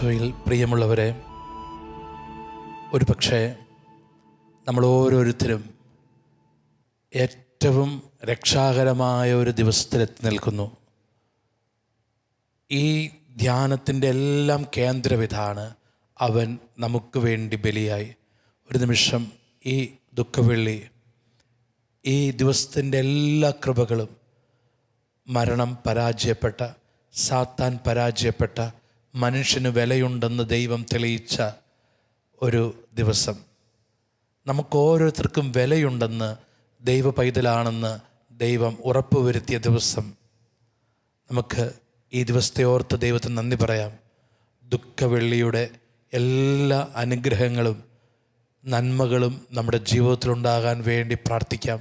ഈശോയിൽ പ്രിയമുള്ളവരെ, ഒരു പക്ഷേ നമ്മൾ ഓരോരുത്തരും ഏറ്റവും രക്ഷാകരമായ ഒരു ദിവസത്തിലെത്തി നിൽക്കുന്നു. ഈ ധ്യാനത്തിൻ്റെ എല്ലാം കേന്ദ്രവിതാണ് അവൻ നമുക്ക് വേണ്ടി ബലിയായി. ഒരു നിമിഷം ഈ ദുഃഖവെള്ളി, ഈ ദിവസത്തിൻ്റെ എല്ലാ കൃപകളും, മരണം പരാജയപ്പെട്ട, സാത്താൻ പരാജയപ്പെട്ട, മനുഷ്യന് വിലയുണ്ടെന്ന് ദൈവം തെളിയിച്ച ഒരു ദിവസം, നമുക്ക് ഓരോരുത്തർക്കും വിലയുണ്ടെന്ന്, ദൈവ പൈതലാണെന്ന് ദൈവം ഉറപ്പുവരുത്തിയ ദിവസം, നമുക്ക് ഈ ദിവസത്തെ ഓർത്ത് ദൈവത്തിന് നന്ദി പറയാം. ദുഃഖവെള്ളിയുടെ എല്ലാ അനുഗ്രഹങ്ങളും നന്മകളും നമ്മുടെ ജീവിതത്തിലുണ്ടാകാൻ വേണ്ടി പ്രാർത്ഥിക്കാം.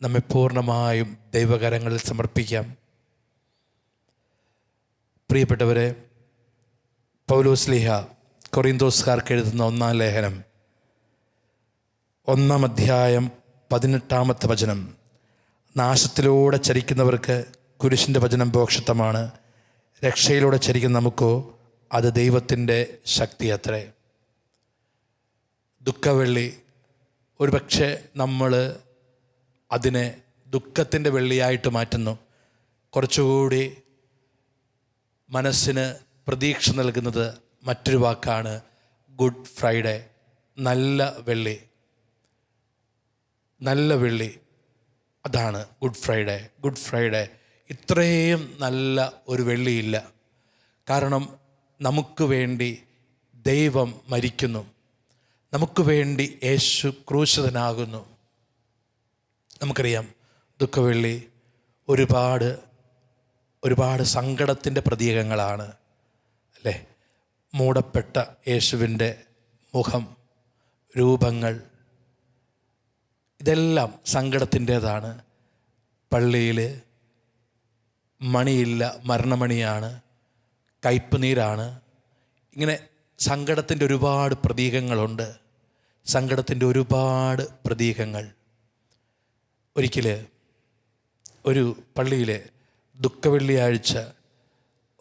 നമ്മെ പൂർണ്ണമായും ദൈവകരങ്ങളിൽ സമർപ്പിക്കാം. പ്രിയപ്പെട്ടവരെ, പൗലോസ്ലീഹ കൊറിന്തോസ്കാർക്ക് എഴുതുന്ന 1-ാം ലേഖനം 1-ാം അധ്യായം 18-ാമത്തെ വചനം: നാശത്തിലൂടെ ചരിക്കുന്നവർക്ക് കുരിശിൻ്റെ വചനം ഭോക്ഷത്വമാണ്, രക്ഷയിലൂടെ ചരിക്കുന്ന നമുക്കോ അത് ദൈവത്തിൻ്റെ ശക്തി അത്രേ. ദുഃഖവെള്ളി, ഒരുപക്ഷെ നമ്മൾ അതിനെ ദുഃഖത്തിൻ്റെ വെള്ളിയായിട്ട് മാറ്റുന്നു. കുറച്ചുകൂടി മനസ്സിന് പ്രതീക്ഷ നൽകുന്നത് മറ്റൊരു വാക്കാണ് ഗുഡ് ഫ്രൈഡേ. നല്ല വെള്ളി, നല്ല വെള്ളി, അതാണ് ഗുഡ് ഫ്രൈഡേ. ഗുഡ് ഫ്രൈഡേ ഇത്രയും നല്ല ഒരു വെള്ളിയില്ല. കാരണം നമുക്ക് വേണ്ടി ദൈവം മരിക്കുന്നു, നമുക്ക് വേണ്ടി യേശു ക്രൂശിതനാകുന്നു. നമുക്കറിയാം, ദുഃഖവെള്ളി ഒരുപാട് സങ്കടത്തിൻ്റെ പ്രതീകങ്ങളാണ്, അല്ലേ? മൂടപ്പെട്ട യേശുവിൻ്റെ മുഖം, രൂപങ്ങൾ, ഇതെല്ലാം സങ്കടത്തിൻ്റേതാണ്. പള്ളിയിൽ മണിയില്ല, മരണമണിയാണ്, കയ്പുനീരാണ്. ഇങ്ങനെ സങ്കടത്തിൻ്റെ ഒരുപാട് പ്രതീകങ്ങളുണ്ട്, സങ്കടത്തിൻ്റെ ഒരുപാട് പ്രതീകങ്ങൾ. ഒരിക്കൽ ഒരു പള്ളിയിൽ ദുഃഖവെള്ളിയാഴ്ച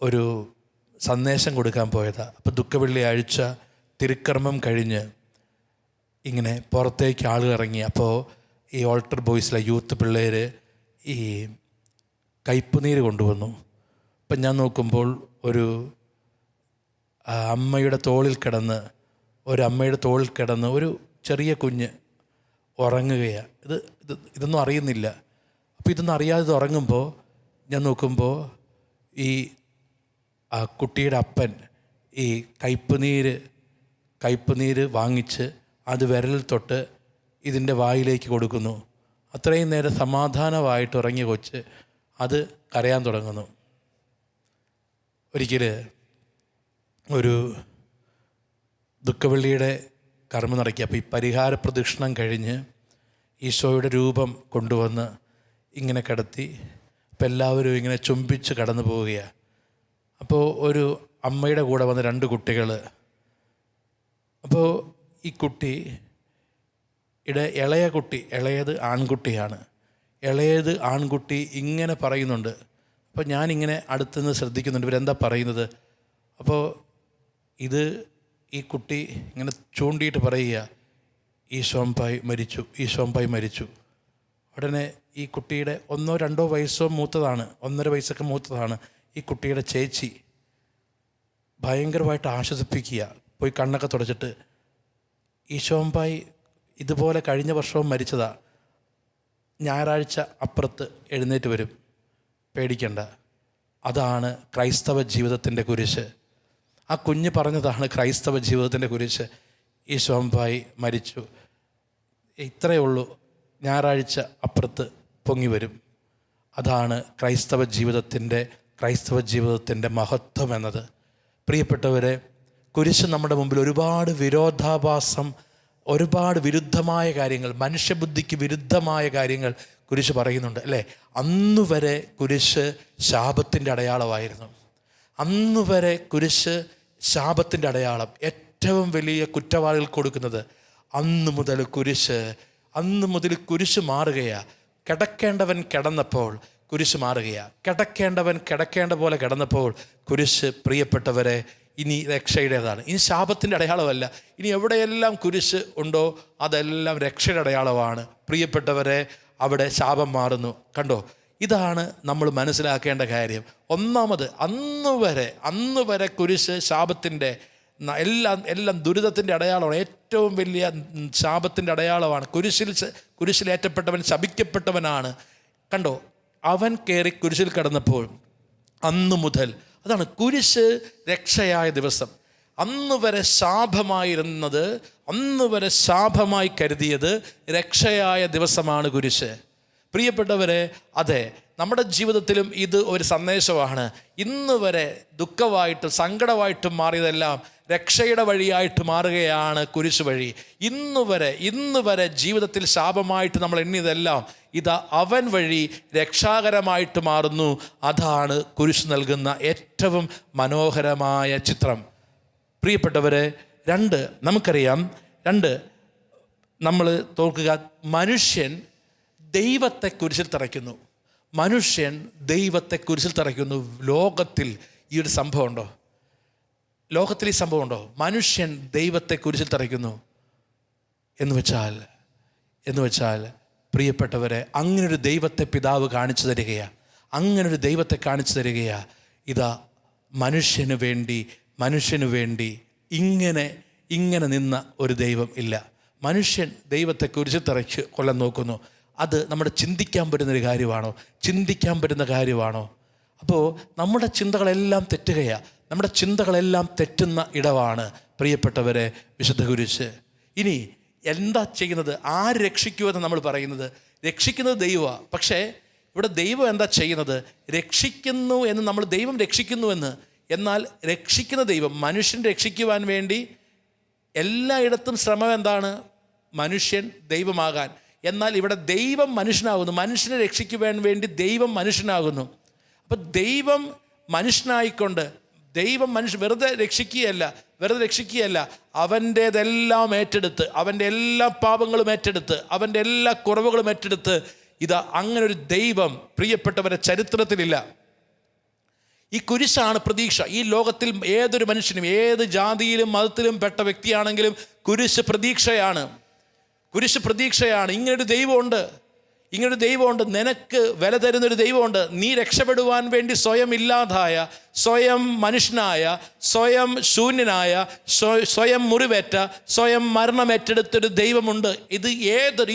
ഒരു സന്ദേശം കൊടുക്കാൻ പോയതാണ്. അപ്പോൾ ദുഃഖവെള്ളിയാഴ്ച തിരുക്കർമ്മം കഴിഞ്ഞ് ഇങ്ങനെ പുറത്തേക്ക് ആളുകൾ ഇറങ്ങി. അപ്പോൾ ഈ ഓൾട്ടർ ബോയ്സിലെ യൂത്ത് പിള്ളേർ ഈ കയ്പുനീര് കൊണ്ടുവന്നു. അപ്പം ഞാൻ നോക്കുമ്പോൾ ഒരു അമ്മയുടെ തോളിൽ കിടന്ന് ഒരു ചെറിയ കുഞ്ഞ് ഉറങ്ങുകയാണ്. ഇതൊന്നും അറിയുന്നില്ല. അപ്പോൾ ഇതൊന്നും അറിയാതെ ഉറങ്ങുമ്പോൾ ഞാൻ നോക്കുമ്പോൾ ഈ കുട്ടിയുടെ അപ്പൻ ഈ കയ്പുനീര് വാങ്ങിച്ച് അത് വിരലിൽ തൊട്ട് ഇതിൻ്റെ വായിലേക്ക് കൊടുക്കുന്നു. അത്രയും നേരം സമാധാനമായിട്ട് ഉറങ്ങിയ കൊച്ച് അത് കരയാൻ തുടങ്ങുന്നു. ഒരിക്കൽ ഒരു ദുഃഖവെള്ളിയുടെ കർമ്മം നടക്കി. അപ്പോൾ ഈ പരിഹാര പ്രദക്ഷിണം കഴിഞ്ഞ് ഈശോയുടെ രൂപം കൊണ്ടുവന്ന് ഇങ്ങനെ കിടത്തി. അപ്പോൾ എല്ലാവരും ഇങ്ങനെ ചുംബിച്ച് കടന്നു പോവുകയാണ്. അപ്പോൾ ഒരു അമ്മയുടെ കൂടെ വന്ന 2 കുട്ടികൾ. അപ്പോൾ ഈ കുട്ടിയുടെ ഇളയത് ആൺകുട്ടിയാണ്. ഇളയത് ആൺകുട്ടി ഇങ്ങനെ പറയുന്നുണ്ട്. അപ്പോൾ ഞാനിങ്ങനെ അടുത്തുനിന്ന് ശ്രദ്ധിക്കുന്നുണ്ട്, ഇവരെന്താ പറയുന്നത്. അപ്പോൾ ഈ കുട്ടി ഇങ്ങനെ ചൂണ്ടിയിട്ട് പറയുക, ഈശോമ്പായി മരിച്ചു. ഉടനെ ഈ കുട്ടിയുടെ 1-2 വയസ്സോ മൂത്തതാണ്, 1.5 വയസ്സൊക്കെ മൂത്തതാണ് ഈ കുട്ടിയുടെ ചേച്ചി ഭയങ്കരമായിട്ട് ആശ്വസിപ്പിക്കുക. പോയി കണ്ണൊക്കെ തുടച്ചിട്ട്, ഈശോമ്പായി ഇതുപോലെ കഴിഞ്ഞ വർഷവും മരിച്ചതാ, ഞായറാഴ്ച അപ്പുറത്ത് എഴുന്നേറ്റ് വരും, പേടിക്കണ്ട. അതാണ് ക്രൈസ്തവ ജീവിതത്തിൻ്റെ കുരിശ്. ആ കുഞ്ഞ് പറഞ്ഞതാണ് ക്രൈസ്തവ ജീവിതത്തിൻ്റെ കുരിശ്. ഈശോമ്പായി മരിച്ചു, ഇത്രയേ ഉള്ളൂ, ഞായറാഴ്ച അപ്പുറത്ത് പൊങ്ങി വരും. അതാണ് ക്രൈസ്തവ ജീവിതത്തിൻ്റെ മഹത്വം എന്നത്. പ്രിയപ്പെട്ടവരെ, കുരിശ് നമ്മുടെ മുമ്പിൽ ഒരുപാട് വിരോധാഭാസം, ഒരുപാട് വിരുദ്ധമായ കാര്യങ്ങൾ, മനുഷ്യബുദ്ധിക്ക് വിരുദ്ധമായ കാര്യങ്ങൾ കുരിശ് പറയുന്നുണ്ട്, അല്ലേ? അന്നുവരെ കുരിശ് ശാപത്തിൻ്റെ അടയാളമായിരുന്നു. അന്നുവരെ കുരിശ് ശാപത്തിൻ്റെ അടയാളം, ഏറ്റവും വലിയ കുറ്റവാളികൾ കൊടുക്കുന്നത്. അന്ന് മുതൽ കുരിശ് മാറുകയാണ്. കിടക്കേണ്ടവൻ കിടന്നപ്പോൾ കുരിശ് മാറുകയാണ്. കിടക്കേണ്ടവൻ കിടക്കേണ്ട പോലെ കിടന്നപ്പോൾ കുരിശ്, പ്രിയപ്പെട്ടവരെ, ഇനി രക്ഷയുടേതാണ്. ഇനി ശാപത്തിൻ്റെ അടയാളമല്ല. ഇനി എവിടെയെല്ലാം കുരിശ് ഉണ്ടോ അതെല്ലാം രക്ഷയുടെ അടയാളമാണ്. പ്രിയപ്പെട്ടവരെ, അവിടെ ശാപം മാറുന്നു. കണ്ടോ, ഇതാണ് നമ്മൾ മനസ്സിലാക്കേണ്ട കാര്യം. ഒന്നാമത്, അന്ന് വരെ കുരിശ് ശാപത്തിൻ്റെ എല്ലാം ദുരിതത്തിൻ്റെ അടയാളമാണ്. ഏറ്റവും വലിയ ശാപത്തിൻ്റെ അടയാളമാണ്. കുരിശിലേറ്റപ്പെട്ടവൻ ശപിക്കപ്പെട്ടവനാണ്. കണ്ടോ, അവൻ കയറി കുരിശിൽ കിടന്നപ്പോൾ അന്നു മുതൽ, അതാണ് കുരിശ് രക്ഷയായ ദിവസം. അന്ന് വരെ ശാപമായിരുന്നത്, അന്ന് വരെ ശാപമായി കരുതിയത് രക്ഷയായ ദിവസമാണ് കുരിശ്. പ്രിയപ്പെട്ടവരെ, അതെ, നമ്മുടെ ജീവിതത്തിലും ഇത് ഒരു സന്ദേശമാണ്. ഇന്ന് വരെ ദുഃഖമായിട്ടും സങ്കടമായിട്ടും മാറിയതെല്ലാം രക്ഷയുടെ വഴിയായിട്ട് മാറുകയാണ് കുരിശ് വഴി. ഇന്ന് വരെ ജീവിതത്തിൽ ശാപമായിട്ട് നമ്മൾ എണ്ണിയതെല്ലാം ഇതാ അവൻ വഴി രക്ഷാകരമായിട്ട് മാറുന്നു. അതാണ് കുരിശ് നൽകുന്ന ഏറ്റവും മനോഹരമായ ചിത്രം. പ്രിയപ്പെട്ടവരെ, നമുക്കറിയാം, നമ്മൾ തോൽക്കുക. മനുഷ്യൻ ദൈവത്തെ കുരിശിൽ തറയ്ക്കുന്നു. ലോകത്തിൽ ഈ ഒരു സംഭവം ഉണ്ടോ? ലോകത്തിൽ ഈ സംഭവം ഉണ്ടോ? മനുഷ്യൻ ദൈവത്തെ കുരിശിൽ തറയ്ക്കുന്നു എന്ന് വെച്ചാൽ പ്രിയപ്പെട്ടവരെ, അങ്ങനൊരു ദൈവത്തെ പിതാവ് കാണിച്ചു തരികയാ. ഇതാ മനുഷ്യന് വേണ്ടി ഇങ്ങനെ നിന്ന ഒരു ദൈവം ഇല്ല. മനുഷ്യൻ ദൈവത്തെ കുരിശിൽ തറയ്ക്ക് കൊല്ലാൻ നോക്കുന്നു. അത് നമ്മുടെ ചിന്തിക്കാൻ പറ്റുന്ന കാര്യമാണോ? അപ്പോൾ നമ്മുടെ ചിന്തകളെല്ലാം തെറ്റുന്ന ഇടമാണ് പ്രിയപ്പെട്ടവരെ വിശുദ്ധ കുരിശ്. ഇനി എന്താ ചെയ്യുന്നത്? ആര് രക്ഷിക്കുമെന്ന് നമ്മൾ പറയുന്നത്? രക്ഷിക്കുന്നത് ദൈവമാണ്. പക്ഷേ ഇവിടെ ദൈവം എന്താ ചെയ്യുന്നത്? രക്ഷിക്കുന്നു എന്ന് നമ്മൾ, ദൈവം രക്ഷിക്കുന്നുവെന്ന്, എന്നാൽ രക്ഷിക്കുന്ന ദൈവം മനുഷ്യൻ രക്ഷിക്കുവാൻ വേണ്ടി എല്ലായിടത്തും ശ്രമം എന്താണ്? മനുഷ്യൻ ദൈവമാകാൻ. എന്നാൽ ഇവിടെ ദൈവം മനുഷ്യനാകുന്നു. മനുഷ്യനെ രക്ഷിക്കുവാൻ വേണ്ടി ദൈവം മനുഷ്യനാകുന്നു. അപ്പം ദൈവം മനുഷ്യനായിക്കൊണ്ട് വെറുതെ രക്ഷിക്കുകയല്ല, അവൻ്റേതെല്ലാം ഏറ്റെടുത്ത്, അവൻ്റെ എല്ലാ പാപങ്ങളും ഏറ്റെടുത്ത്, അവൻ്റെ എല്ലാ കുറവുകളും ഏറ്റെടുത്ത്, ഇതാ അങ്ങനെ ഒരു ദൈവം പ്രിയപ്പെട്ടവരെ ചരിത്രത്തിലില്ല. ഈ കുരിശാണ് പ്രതീക്ഷ. ഈ ലോകത്തിൽ ഏതൊരു മനുഷ്യനും, ഏത് ജാതിയിലും മതത്തിലും പെട്ട വ്യക്തിയാണെങ്കിലും കുരിശ് പ്രതീക്ഷയാണ്. ഇങ്ങനൊരു ദൈവമുണ്ട്, നിനക്ക് വില തരുന്നൊരു ദൈവമുണ്ട്. നീ രക്ഷപ്പെടുവാൻ വേണ്ടി സ്വയം ഇല്ലാതായ, സ്വയം മനുഷ്യനായ, സ്വയം ശൂന്യനായ, സ്വയം മുറിവേറ്റ, സ്വയം മരണമേറ്റെടുത്തൊരു ദൈവമുണ്ട്. ഇത്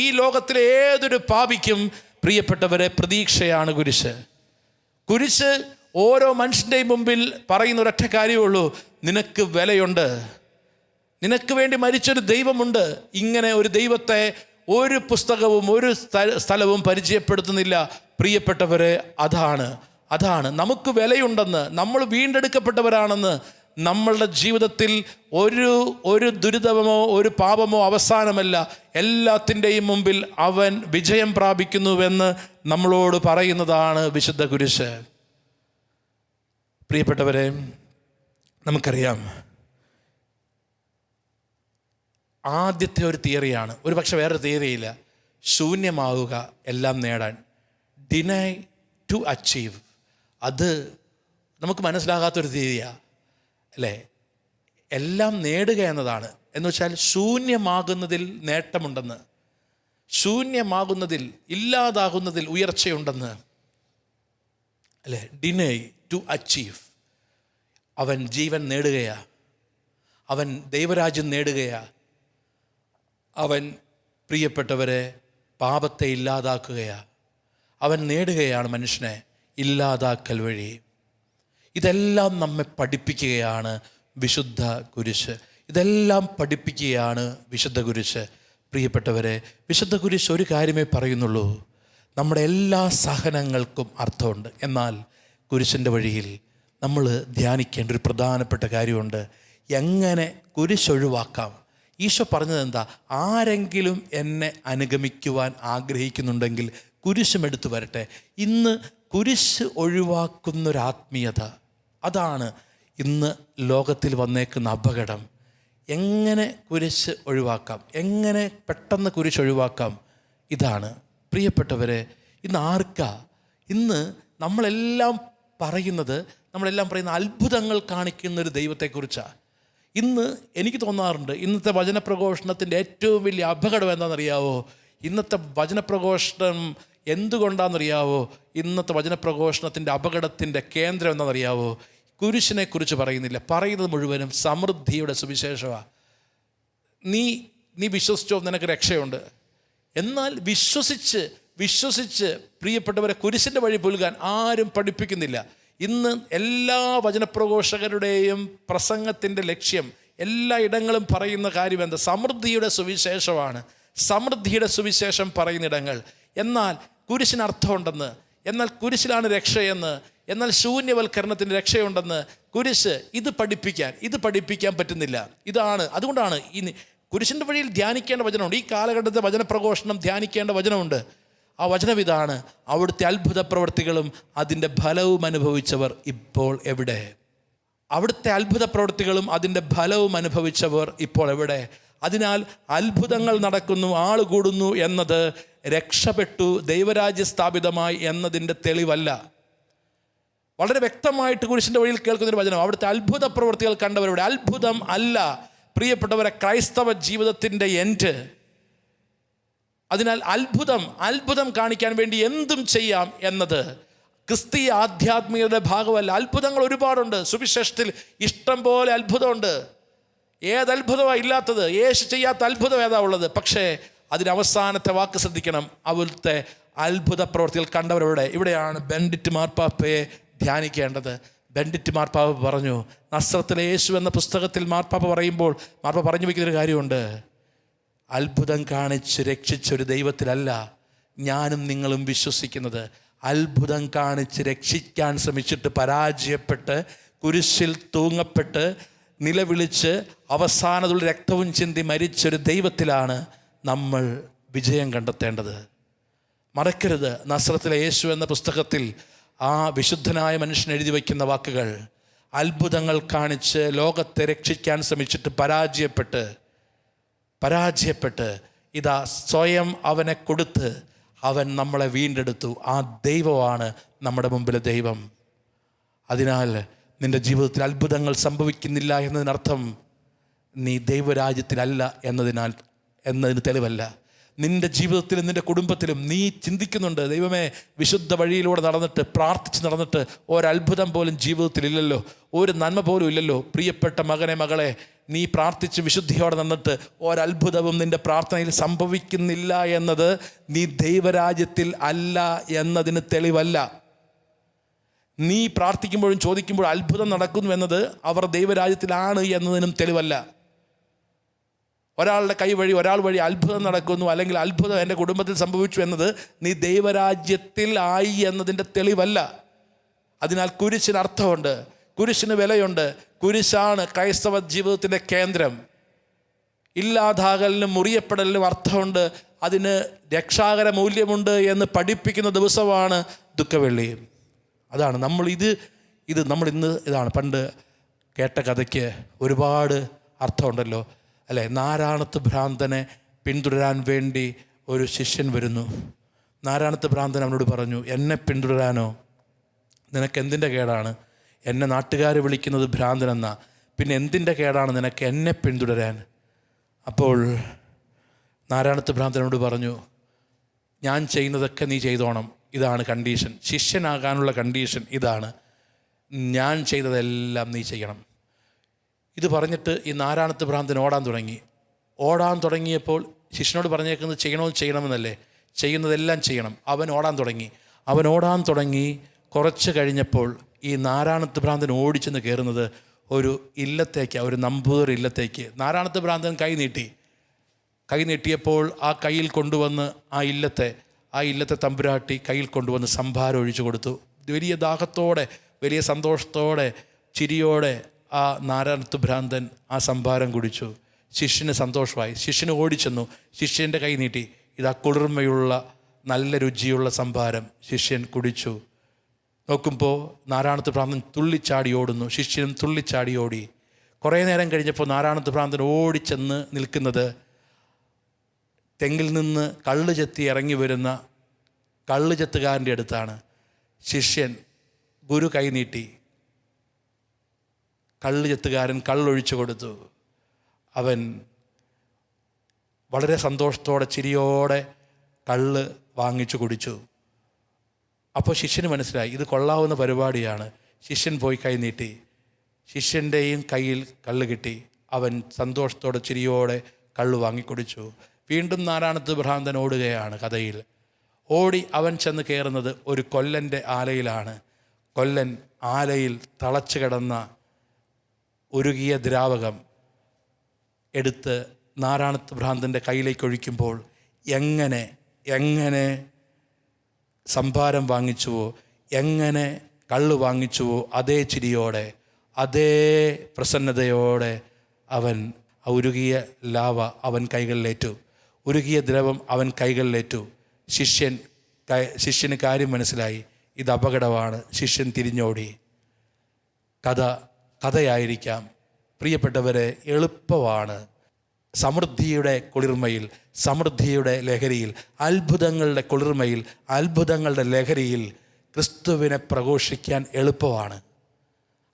ഈ ലോകത്തിലെ ഏതൊരു പാപിക്കും പ്രിയപ്പെട്ടവരെ പ്രതീക്ഷയാണ് കുരിശ്. ഓരോ മനുഷ്യൻ്റെയും മുമ്പിൽ പറയുന്ന ഒരൊറ്റ കാര്യമുള്ളൂ: നിനക്ക് വിലയുണ്ട്, നിനക്ക് വേണ്ടി മരിച്ചൊരു ദൈവമുണ്ട്. ഇങ്ങനെ ഒരു ദൈവത്തെ ഒരു പുസ്തകവും ഒരു സ്ഥലവും പരിചയപ്പെടുത്തുന്നില്ല. പ്രിയപ്പെട്ടവരെ, അതാണ് നമുക്ക് വിലയുണ്ടെന്ന്, നമ്മൾ വീണ്ടെടുക്കപ്പെട്ടവരാണെന്ന്, നമ്മളുടെ ജീവിതത്തിൽ ഒരു ദുരിതമോ ഒരു പാപമോ അവസാനമല്ല, എല്ലാത്തിൻ്റെയും മുമ്പിൽ അവൻ വിജയം പ്രാപിക്കുന്നുവെന്ന് നമ്മളോട് പറയുന്നതാണ് വിശുദ്ധ കുരിശ്. പ്രിയപ്പെട്ടവരെ, നമുക്കറിയാം, ആദ്യത്തെ ഒരു തിയറിയാണ്, ഒരു പക്ഷെ വേറൊരു തിയറിയില്ല, ശൂന്യമാവുക എല്ലാം നേടാൻ. Deny to achieve. അത് നമുക്ക് മനസ്സിലാകാത്തൊരു തിയറിയാണ് അല്ലേ? എല്ലാം നേടുക എന്നതാണ്. എന്ന് വെച്ചാൽ ശൂന്യമാകുന്നതിൽ നേട്ടമുണ്ടെന്ന്, ശൂന്യമാകുന്നതിൽ, ഇല്ലാതാകുന്നതിൽ ഉയർച്ചയുണ്ടെന്ന് അല്ലേ? Deny to achieve. അവൻ ജീവൻ നേടുകയാ, അവൻ ദൈവരാജ്യം നേടുകയാ, അവൻ പ്രിയപ്പെട്ടവരെ പാപത്തെ ഇല്ലാതാക്കുകയാ, അവൻ നേടുകയാണ് മനുഷ്യനെ ഇല്ലാതാക്കൽ വഴി. ഇതെല്ലാം നമ്മെ പഠിപ്പിക്കുകയാണ് വിശുദ്ധ കുരിശ്. വിശുദ്ധ കുരിശ്. പ്രിയപ്പെട്ടവരെ, വിശുദ്ധ കുരിശ് ഒരു കാര്യമേ പറയുന്നുള്ളൂ: നമ്മുടെ എല്ലാ സഹനങ്ങൾക്കും അർത്ഥമുണ്ട്. എന്നാൽ കുരിശിൻ്റെ വഴിയിൽ നമ്മൾ ധ്യാനിക്കേണ്ട ഒരു പ്രധാനപ്പെട്ട കാര്യമുണ്ട്: എങ്ങനെ കുരിശൊഴിവാക്കാം. ഈശോ പറഞ്ഞത് എന്താ? ആരെങ്കിലും എന്നെ അനുഗമിക്കുവാൻ ആഗ്രഹിക്കുന്നുണ്ടെങ്കിൽ കുരിശുമെടുത്ത് വരട്ടെ. ഇന്ന് കുരിശ് ഒഴിവാക്കുന്നൊരാത്മീയത, അതാണ് ഇന്ന് ലോകത്തിൽ വന്നേക്കുന്ന അപകടം. എങ്ങനെ കുരിശ് ഒഴിവാക്കാം, എങ്ങനെ പെട്ടെന്ന് കുരിശ് ഒഴിവാക്കാം, ഇതാണ്. പ്രിയപ്പെട്ടവരെ, ഇന്ന് നമ്മളെല്ലാം പറയുന്നത് നമ്മളെല്ലാം പറയുന്ന അത്ഭുതങ്ങൾ കാണിക്കുന്ന ഒരു ദൈവത്തെക്കുറിച്ചാണ്. ഇന്ന് എനിക്ക് തോന്നാറുണ്ട്, ഇന്നത്തെ വചനപ്രഘോഷണത്തിൻ്റെ ഏറ്റവും വലിയ അപകടം എന്താണെന്നറിയാവോ? ഇന്നത്തെ വചനപ്രഘോഷണം എന്തുകൊണ്ടാണെന്നറിയാവോ? ഇന്നത്തെ വചനപ്രഘോഷണത്തിൻ്റെ അപകടത്തിൻ്റെ കേന്ദ്രം എന്താണെന്നറിയാവോ? കുരിശിനെക്കുറിച്ച് പറയുന്നില്ല, പറയുന്നത് മുഴുവനും സമൃദ്ധിയുടെ സുവിശേഷമാണ്. നീ വിശ്വസിച്ചോ, നിനക്ക് രക്ഷയുണ്ട്. എന്നാൽ വിശ്വസിച്ച് പ്രിയപ്പെട്ടവരെ കുരിശിൻ്റെ വഴി പുൽകാൻ ആരും പഠിപ്പിക്കുന്നില്ല. ഇന്ന് എല്ലാ വചനപ്രഘോഷകരുടെയും പ്രസംഗത്തിൻ്റെ ലക്ഷ്യം, എല്ലാ ഇടങ്ങളും പറയുന്ന കാര്യം എന്താ? സമൃദ്ധിയുടെ സുവിശേഷമാണ്. സമൃദ്ധിയുടെ സുവിശേഷം പറയുന്നിടങ്ങൾ. എന്നാൽ കുരിശിന് അർത്ഥമുണ്ടെന്ന്, എന്നാൽ കുരിശിലാണ് രക്ഷയെന്ന്, എന്നാൽ ശൂന്യവൽക്കരണത്തിൻ്റെ രക്ഷയുണ്ടെന്ന് കുരിശ് ഇത് പഠിപ്പിക്കാൻ പറ്റുന്നില്ല. അതുകൊണ്ടാണ് ഈ കുരിശിൻ്റെ വഴിയിൽ ധ്യാനിക്കേണ്ട വചനമുണ്ട്. ഈ കാലഘട്ടത്തെ വചനപ്രഘോഷണം ധ്യാനിക്കേണ്ട വചനമുണ്ട്. ആ വചനം ഇതാണ്: അവിടുത്തെ അത്ഭുത പ്രവൃത്തികളും അതിൻ്റെ ഫലവും അനുഭവിച്ചവർ ഇപ്പോൾ എവിടെ? അവിടുത്തെ അത്ഭുത പ്രവൃത്തികളും അതിൻ്റെ ഫലവും അനുഭവിച്ചവർ ഇപ്പോൾ എവിടെ? അതിനാൽ അത്ഭുതങ്ങൾ നടക്കുന്നു, ആൾ കൂടുന്നു എന്നത് രക്ഷപ്പെട്ടു, ദൈവരാജ്യ സ്ഥാപിതമായി എന്നതിൻ്റെ തെളിവല്ല. വളരെ വ്യക്തമായിട്ട് കുരിശിൻ്റെ വഴിയിൽ കേൾക്കുന്നൊരു വചനം: അവിടുത്തെ അത്ഭുത പ്രവൃത്തികൾ കണ്ടവരുടെ. അത്ഭുതം അല്ല പ്രിയപ്പെട്ടവരെ ക്രൈസ്തവ ജീവിതത്തിൻ്റെ എൻഡ്. അതിനാൽ അത്ഭുതം കാണിക്കാൻ വേണ്ടി എന്തും ചെയ്യാം എന്നത് ക്രിസ്തീയ ആധ്യാത്മികതയുടെ ഭാഗമല്ല. അത്ഭുതങ്ങൾ ഒരുപാടുണ്ട്. സുവിശേഷത്തിൽ ഇഷ്ടം പോലെ അത്ഭുതമുണ്ട്. ഏത് അത്ഭുതമാണ് ഇല്ലാത്തത്? യേശു ചെയ്യാത്ത അത്ഭുതം ഏതാ ഉള്ളത്? പക്ഷേ അതിനവസാനത്തെ വാക്ക് ശ്രദ്ധിക്കണം: അവിടുത്തെ അത്ഭുത പ്രവൃത്തികൾ കണ്ടവരുടെ. ഇവിടെയാണ് ബെനഡിക്ട് മാർപ്പാപ്പയെ ധ്യാനിക്കേണ്ടത്. ബെനഡിക്ട് മാർപ്പാപ്പ പറഞ്ഞു, നസ്രത്തിലെ യേശു എന്ന പുസ്തകത്തിൽ മാർപ്പാപ്പ പറയുമ്പോൾ മാർപ്പാപ്പ പറഞ്ഞു വയ്ക്കുന്നൊരു കാര്യമുണ്ട്: അത്ഭുതം കാണിച്ച് രക്ഷിച്ചൊരു ദൈവത്തിലല്ല ഞാനും നിങ്ങളും വിശ്വസിക്കുന്നത്. അത്ഭുതം കാണിച്ച് രക്ഷിക്കാൻ ശ്രമിച്ചിട്ട് പരാജയപ്പെട്ട് കുരിശിൽ തൂങ്ങപ്പെട്ട് നിലവിളിച്ച് അവസാനത്തുള്ള രക്തവും ചിന്തി മരിച്ചൊരു ദൈവത്തിലാണ് നമ്മൾ വിജയം കണ്ടെത്തേണ്ടത്. മറക്കരുത്, നസ്രത്തിലെ യേശു എന്ന പുസ്തകത്തിൽ ആ വിശുദ്ധനായ മനുഷ്യൻ എഴുതി വയ്ക്കുന്ന വാക്കുകൾ: അത്ഭുതങ്ങൾ കാണിച്ച് ലോകത്തെ രക്ഷിക്കാൻ ശ്രമിച്ചിട്ട് പരാജയപ്പെട്ട് ഇതാ സ്വയം അവനെ കൊടുത്ത് അവൻ നമ്മളെ വീണ്ടെടുത്തു. ആ ദൈവമാണ് നമ്മുടെ മുമ്പിലെ ദൈവം. അതിനാൽ നിൻ്റെ ജീവിതത്തിൽ അത്ഭുതങ്ങൾ സംഭവിക്കുന്നില്ല എന്നതിനർത്ഥം നീ ദൈവരാജ്യത്തിലല്ല എന്നതിന് തെളിവല്ല. നിൻ്റെ ജീവിതത്തിലും നിൻ്റെ കുടുംബത്തിലും നീ ചിന്തിക്കുന്നുണ്ട്, ദൈവമേ, വിശുദ്ധ വഴിയിലൂടെ നടന്നിട്ട് പ്രാർത്ഥിച്ച് നടന്നിട്ട് ഒരത്ഭുതം പോലും ജീവിതത്തിലില്ലല്ലോ, ഒരു നന്മ പോലും ഇല്ലല്ലോ. പ്രിയപ്പെട്ട മകനെ, മകളെ, നീ പ്രാർത്ഥിച്ച് വിശുദ്ധിയോടെ നടന്നിട്ട് ഒരത്ഭുതവും നിൻ്റെ പ്രാർത്ഥനയിൽ സംഭവിക്കുന്നില്ല എന്നത് നീ ദൈവരാജ്യത്തിൽ അല്ല എന്നതിന് തെളിവല്ല. നീ പ്രാർത്ഥിക്കുമ്പോഴും ചോദിക്കുമ്പോഴും അത്ഭുതം നടക്കുന്നു എന്നത് അവർ ദൈവരാജ്യത്തിലാണ് എന്നതിനും തെളിവല്ല. ഒരാളുടെ കൈ വഴി, ഒരാൾ വഴി അത്ഭുതം നടക്കുന്നു, അല്ലെങ്കിൽ അത്ഭുതം എൻ്റെ കുടുംബത്തിൽ സംഭവിച്ചു എന്നത് നീ ദൈവരാജ്യത്തിൽ ആയി എന്നതിൻ്റെ തെളിവല്ല. അതിനാൽ കുരിശിന് അർത്ഥമുണ്ട്, കുരിശിന് വിലയുണ്ട്. കുരിശാണ് ക്രൈസ്തവ ജീവിതത്തിൻ്റെ കേന്ദ്രം. ഇല്ലാതാകലിനും മുറിയപ്പെടലിനും അർത്ഥമുണ്ട്, അതിന് രക്ഷാകര മൂല്യമുണ്ട് എന്ന് പഠിപ്പിക്കുന്ന ദിവസമാണ് ദുഃഖവെള്ളി. അതാണ് നമ്മൾ നമ്മൾ ഇന്ന് ഇതാണ്. പണ്ട് കേട്ട കഥയ്ക്ക് ഒരുപാട് അർത്ഥമുണ്ടല്ലോ, അല്ലേ? നാരായണത്ത് ഭ്രാന്തനെ പിന്തുടരാൻ വേണ്ടി ഒരു ശിഷ്യൻ വരുന്നു. നാരായണത്ത് ഭ്രാന്തൻ അവനോട് പറഞ്ഞു, എന്നെ പിന്തുടരാനോ? നിനക്ക് എന്തിൻ്റെ കേടാണ്? എന്നെ നാട്ടുകാർ വിളിക്കുന്നത് ഭ്രാന്തനെന്നാ, പിന്നെ എന്തിൻ്റെ കേടാണ് നിനക്ക് എന്നെ പിന്തുടരാൻ? അപ്പോൾ നാരായണത്ത് ഭ്രാന്തനോട് പറഞ്ഞു, ഞാൻ ചെയ്യുന്നതൊക്കെ നീ ചെയ്തോണം, ഇതാണ് കണ്ടീഷൻ. ശിഷ്യനാകാനുള്ള കണ്ടീഷൻ ഇതാണ്, ഞാൻ ചെയ്തതെല്ലാം നീ ചെയ്യണം. ഇത് പറഞ്ഞിട്ട് ഈ നാരായണത്ത് ഭ്രാന്തൻ ഓടാൻ തുടങ്ങിയപ്പോൾ ശിഷ്യനോട് പറഞ്ഞേക്കുന്നത് ചെയ്യണമെന്നല്ലേ, ചെയ്യുന്നതെല്ലാം ചെയ്യണം. അവൻ ഓടാൻ തുടങ്ങി. കുറച്ച് കഴിഞ്ഞപ്പോൾ ഈ നാരായണത്ത് ഭ്രാന്തൻ ഓടിച്ചെന്ന് കയറുന്നത് ഒരു ഇല്ലത്തേക്ക്, ഒരു നമ്പൂതിരി ഇല്ലത്തേക്ക്. നാരായണത്ത് ഭ്രാന്തൻ കൈ നീട്ടിയപ്പോൾ ആ കയ്യിൽ കൊണ്ടുവന്ന് ആ ഇല്ലത്തെ തമ്പുരാട്ടി കയ്യിൽ കൊണ്ടുവന്ന് സംഭാരം ഒഴിച്ചു കൊടുത്തു. വലിയ ദാഹത്തോടെ, വലിയ സന്തോഷത്തോടെ, ചിരിയോടെ ആ നാരായണത്ത് ഭ്രാന്തൻ ആ സംഭാരം കുടിച്ചു. ശിഷ്യന് സന്തോഷമായി. ശിഷ്യന് ഓടിച്ചെന്നു, ശിഷ്യൻ്റെ കൈ നീട്ടി. ഇതാ കുളിർമയുള്ള നല്ല രുചിയുള്ള സംഭാരം. ശിഷ്യൻ കുടിച്ചു. നോക്കുമ്പോൾ നാരായണത്ത് ഭ്രാന്തൻ തുള്ളിച്ചാടി ഓടുന്നു. ശിഷ്യനും തുള്ളിച്ചാടി ഓടി. കുറേ നേരം കഴിഞ്ഞപ്പോൾ നാരായണത്ത് ഭ്രാന്തൻ ഓടിച്ചെന്ന് നിൽക്കുന്നത് തെങ്ങിൽ നിന്ന് കള്ള് ചെത്തി ഇറങ്ങി വരുന്ന കള്ള് ചെത്തുകാരൻ്റെ അടുത്താണ്. ശിഷ്യൻ ഗുരു കൈനീട്ടി, കള്ള് ചെത്തുകാരൻ കള്ളൊഴിച്ചു കൊടുത്തു. അവൻ വളരെ സന്തോഷത്തോടെ ചിരിയോടെ കള്ള് വാങ്ങിച്ചു കുടിച്ചു. അപ്പോൾ ശിഷ്യന് മനസ്സിലായി ഇത് കൊള്ളാവുന്ന പരിപാടിയാണ്. ശിഷ്യൻ പോയി കൈ നീട്ടി. ശിഷ്യൻ്റെയും കയ്യിൽ കള്ള് കിട്ടി. അവൻ സന്തോഷത്തോടെ ചിരിയോടെ കള്ള് വാങ്ങിക്കുടിച്ചു. വീണ്ടും നാരായണത്ത് ഭ്രാന്തൻ ഓടുകയാണ് കഥയിൽ. ഓടി അവൻ ചെന്ന് കയറുന്നത് ഒരു കൊല്ലൻ്റെ ആലയിലാണ്. കൊല്ലൻ ആലയിൽ തളച്ചു കിടന്ന ഉരുകിയ ദ്രാവകം എടുത്ത് നാരായണത്ത് ഭ്രാന്തൻ്റെ കയ്യിലേക്ക് ഒഴിക്കുമ്പോൾ എങ്ങനെ സംഭാരം വാങ്ങിച്ചുവോ, എങ്ങനെ കള്ള് വാങ്ങിച്ചുവോ, അതേ ചിരിയോടെ അതേ പ്രസന്നതയോടെ അവൻ ഉരുകിയ ലാവ അവൻ കൈകളിലേറ്റു. ഉരുകിയ ദ്രവം അവൻ കൈകളിലേറ്റു. ശിഷ്യന് കാര്യം മനസ്സിലായി, ഇത് അപകടമാണ്. ശിഷ്യൻ തിരിഞ്ഞോടി. കഥയായിരിക്കാം പ്രിയപ്പെട്ടവരെ, എളുപ്പമാണ്. സമൃദ്ധിയുടെ കുളിർമയിൽ, സമൃദ്ധിയുടെ ലഹരിയിൽ, അത്ഭുതങ്ങളുടെ കുളിർമയിൽ, അത്ഭുതങ്ങളുടെ ലഹരിയിൽ ക്രിസ്തുവിനെ പ്രഘോഷിക്കാൻ എളുപ്പമാണ്.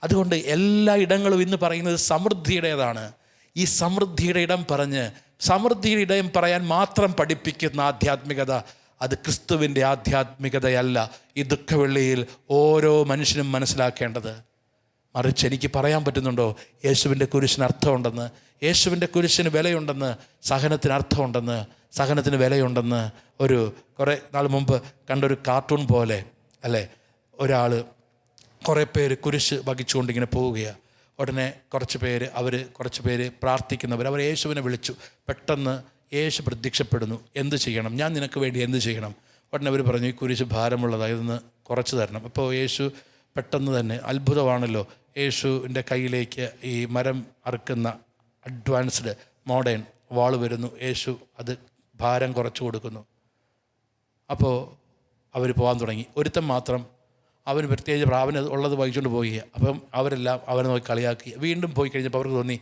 അതുകൊണ്ട് എല്ലാ ഇടങ്ങളും ഇന്ന് പറയുന്നത് സമൃദ്ധിയുടേതാണ്. ഈ സമൃദ്ധിയുടെ ഇടം പറഞ്ഞ് സമൃദ്ധിയുടെ ഇടം പറയാൻ മാത്രം പഠിപ്പിക്കുന്ന ആധ്യാത്മികത അത് ക്രിസ്തുവിൻ്റെ ആധ്യാത്മികതയല്ല. ഈ ദുഃഖവെള്ളിയിൽ ഓരോ മനുഷ്യനും മനസ്സിലാക്കേണ്ടത്. മറിച്ച് എനിക്ക് പറയാൻ പറ്റുന്നുണ്ടോ, യേശുവിൻ്റെ കുരിശിന് അർത്ഥമുണ്ടെന്ന്, യേശുവിൻ്റെ കുരിശിന് വിലയുണ്ടെന്ന്, സഹനത്തിന് അർത്ഥമുണ്ടെന്ന്, സഹനത്തിന് വിലയുണ്ടെന്ന്. കുറേ നാൾ മുമ്പ് കണ്ടൊരു കാർട്ടൂൺ പോലെ അല്ലേ, ഒരാൾ കുറേ പേര് കുരിശ് വഹിച്ചുകൊണ്ടിങ്ങനെ പോവുകയാണ്. ഉടനെ കുറച്ച് പേര് പ്രാർത്ഥിക്കുന്നവർ അവർ യേശുവിനെ വിളിച്ചു. പെട്ടെന്ന് യേശു പ്രത്യക്ഷപ്പെടുന്നു. എന്ത് ചെയ്യണം, ഞാൻ നിനക്ക് വേണ്ടി എന്ത് ചെയ്യണം? ഉടനെ അവർ പറഞ്ഞു, ഈ കുരിശ് ഭാരമുള്ളതാണ്, ഇതൊന്ന് കുറച്ച് തരണം. അപ്പോൾ യേശു പെട്ടെന്ന് തന്നെ, അത്ഭുതമാണല്ലോ, യേശുവിൻ്റെ കയ്യിലേക്ക് ഈ മരം അറുക്കുന്ന അഡ്വാൻസ്ഡ് മോഡേൺ വാൾ വരുന്നു. യേശു അത് ഭാരം കുറച്ച് കൊടുക്കുന്നു. അപ്പോൾ അവർ പോകാൻ തുടങ്ങി. ഒരുത്തൻ മാത്രം അവന് പ്രത്യേകിച്ച് പ്രാവന് ഉള്ളത് വഹിച്ചുകൊണ്ട് പോയി. അപ്പം അവരെല്ലാം അവനെ നോക്കി കളിയാക്കി. വീണ്ടും പോയി കഴിഞ്ഞപ്പോൾ അവർക്ക് തോന്നി,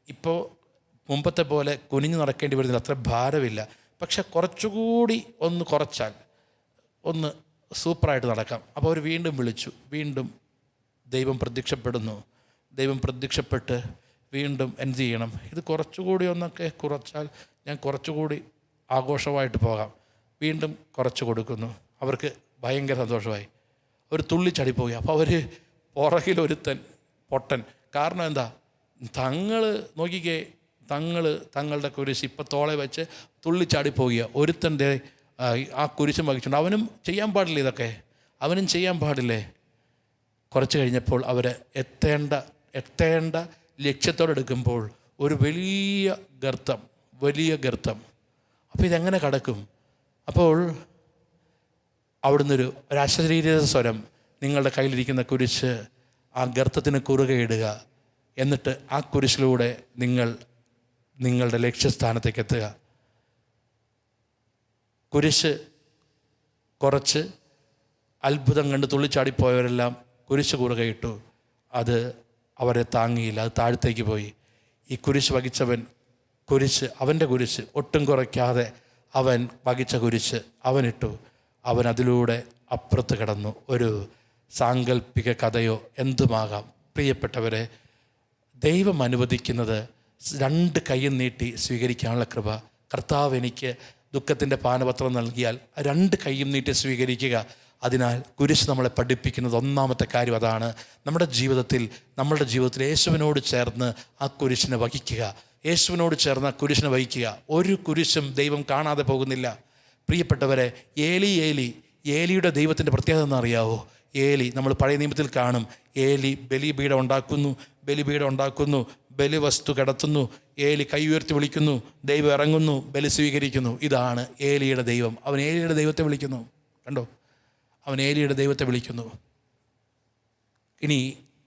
ഇപ്പോൾ മുമ്പത്തെ പോലെ കുനിഞ്ഞു നടക്കേണ്ടി വരുന്നില്ല, അത്ര ഭാരമില്ല, പക്ഷെ കുറച്ചുകൂടി ഒന്ന് കുറച്ചാൽ ഒന്ന് സൂപ്പറായിട്ട് നടക്കാം. അപ്പോൾ അവർ വീണ്ടും വിളിച്ചു. വീണ്ടും ദൈവം പ്രത്യക്ഷപ്പെടുന്നു. ദൈവം പ്രത്യക്ഷപ്പെട്ട് വീണ്ടും എന്ത് ചെയ്യണം, ഇത് കുറച്ചുകൂടി ഒന്നൊക്കെ കുറച്ചാൽ ഞാൻ കുറച്ചുകൂടി ആഘോഷമായിട്ട് പോകാം. വീണ്ടും കുറച്ച് കൊടുക്കുന്നു. അവർക്ക് ഭയങ്കര സന്തോഷമായി. ഒരു തുള്ളിച്ചടിപ്പോയി. അപ്പോൾ അവർ പുറകിലൊരുത്തൻ പൊട്ടൻ. കാരണം എന്താ, തങ്ങളുടെ കുരിശ് ഇപ്പം തോളെ വെച്ച് തുള്ളിച്ചാടിപ്പോവുക. ഒരുത്തൻ്റെ ആ കുരിശും വഹിച്ചുകൊണ്ട് അവനും ചെയ്യാൻ പാടില്ലേ, ഇതൊക്കെ അവനും ചെയ്യാൻ പാടില്ലേ. കുറച്ച് കഴിഞ്ഞപ്പോൾ അവർ എത്തേണ്ട ലക്ഷ്യത്തോടെടുക്കുമ്പോൾ ഒരു വലിയ ഗർത്തം. അപ്പോൾ ഇതെങ്ങനെ കടക്കും? അപ്പോൾ അവിടുന്നൊരു അശരീര സ്വരം, നിങ്ങളുടെ കയ്യിലിരിക്കുന്ന കുരിശ് ആ ഗർത്തത്തിന് കുറുകെ ഇടുക, എന്നിട്ട് ആ കുരിശിലൂടെ നിങ്ങളുടെ ലക്ഷ്യസ്ഥാനത്തേക്ക് എത്തുക. കുരിശ് കുറച്ച് അത്ഭുതം കണ്ട് തുള്ളിച്ചാടിപ്പോയവരെല്ലാം കുരിശ് കുറുകെ ഇട്ടു. അത് അവരെ താങ്ങിയില്ല, അത് താഴത്തേക്ക് പോയി. ഈ കുരിശ് വഹിച്ചവൻ അവൻ്റെ കുരിശ് ഒട്ടും കുറയ്ക്കാതെ അവൻ വഹിച്ച കുരിശ് അവനിട്ടു. അവൻ അതിലൂടെ അപ്പുറത്ത് കിടന്നു. ഒരു സാങ്കല്പിക കഥയോ എന്തുമാകാം. പ്രിയപ്പെട്ടവരെ, ദൈവം അനുവദിക്കുന്നത് രണ്ട് കൈയും നീട്ടി സ്വീകരിക്കാനുള്ള കൃപ. കർത്താവ് എനിക്ക് ദുഃഖത്തിൻ്റെ പാനപത്രം നൽകിയാൽ രണ്ട് കൈയും നീട്ടി സ്വീകരിക്കുക. അതിനാൽ കുരിശ് നമ്മളെ പഠിപ്പിക്കുന്നത് ഒന്നാമത്തെ കാര്യം അതാണ്. നമ്മളുടെ ജീവിതത്തിൽ യേശുവിനോട് ചേർന്ന് ആ കുരിശിനെ വഹിക്കുക. യേശുവിനോട് ചേർന്ന് ആ കുരിശിനെ വഹിക്കുക. ഒരു കുരിശും ദൈവം കാണാതെ പോകുന്നില്ല. പ്രിയപ്പെട്ടവരെ, ഏലിയുടെ ദൈവത്തിൻ്റെ പ്രത്യേകത എന്നറിയാവോ? നമ്മൾ പഴയ നിയമത്തിൽ കാണും, ഏലി ബലിപീഠം ഉണ്ടാക്കുന്നു, ബലിവസ്തു കിടത്തുന്നു, ഏലി കൈ ഉയർത്തി വിളിക്കുന്നു, ദൈവം ഇറങ്ങുന്നു, ബലി സ്വീകരിക്കുന്നു. ഇതാണ് ഏലിയുടെ ദൈവം. അവൻ ഏലിയുടെ ദൈവത്തെ വിളിക്കുന്നു. കണ്ടോ, അവൻ ഏലിയുടെ ദൈവത്തെ വിളിക്കുന്നു. ഇനി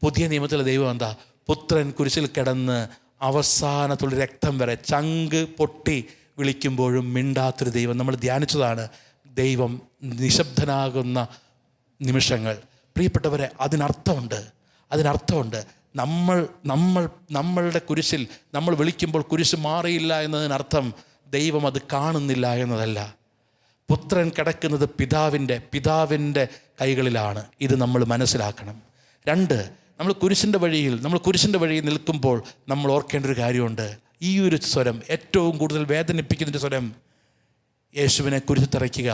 പുതിയ നിയമത്തിലെ ദൈവം എന്താ? പുത്രൻ കുരിശിൽ കിടന്ന് അവസാനത്തുള്ള രക്തം വരെ ചങ്ക് പൊട്ടി വിളിക്കുമ്പോഴും മിണ്ടാത്തൊരു ദൈവം. നമ്മൾ ധ്യാനിച്ചതാണ് ദൈവം നിശബ്ദനാകുന്ന നിമിഷങ്ങൾ. പ്രിയപ്പെട്ടവരെ, അതിനർത്ഥമുണ്ട്. നമ്മളുടെ കുരിശിൽ നമ്മൾ വിളിക്കുമ്പോൾ കുരിശ് മാറിയില്ല എന്നതിനർത്ഥം ദൈവം അത് കാണുന്നില്ല എന്നതല്ല. പുത്രൻ കിടക്കുന്നത് പിതാവിൻ്റെ കൈകളിലാണ്. ഇത് നമ്മൾ മനസ്സിലാക്കണം. 2, നമ്മൾ കുരിശിൻ്റെ വഴിയിൽ നിൽക്കുമ്പോൾ നമ്മൾ ഓർക്കേണ്ട ഒരു കാര്യമുണ്ട്. ഈ ഒരു സ്വരം, ഏറ്റവും കൂടുതൽ വേദനിപ്പിക്കുന്നൊരു സ്വരം, യേശുവിനെ കുരിശിൽ തറയ്ക്കുക,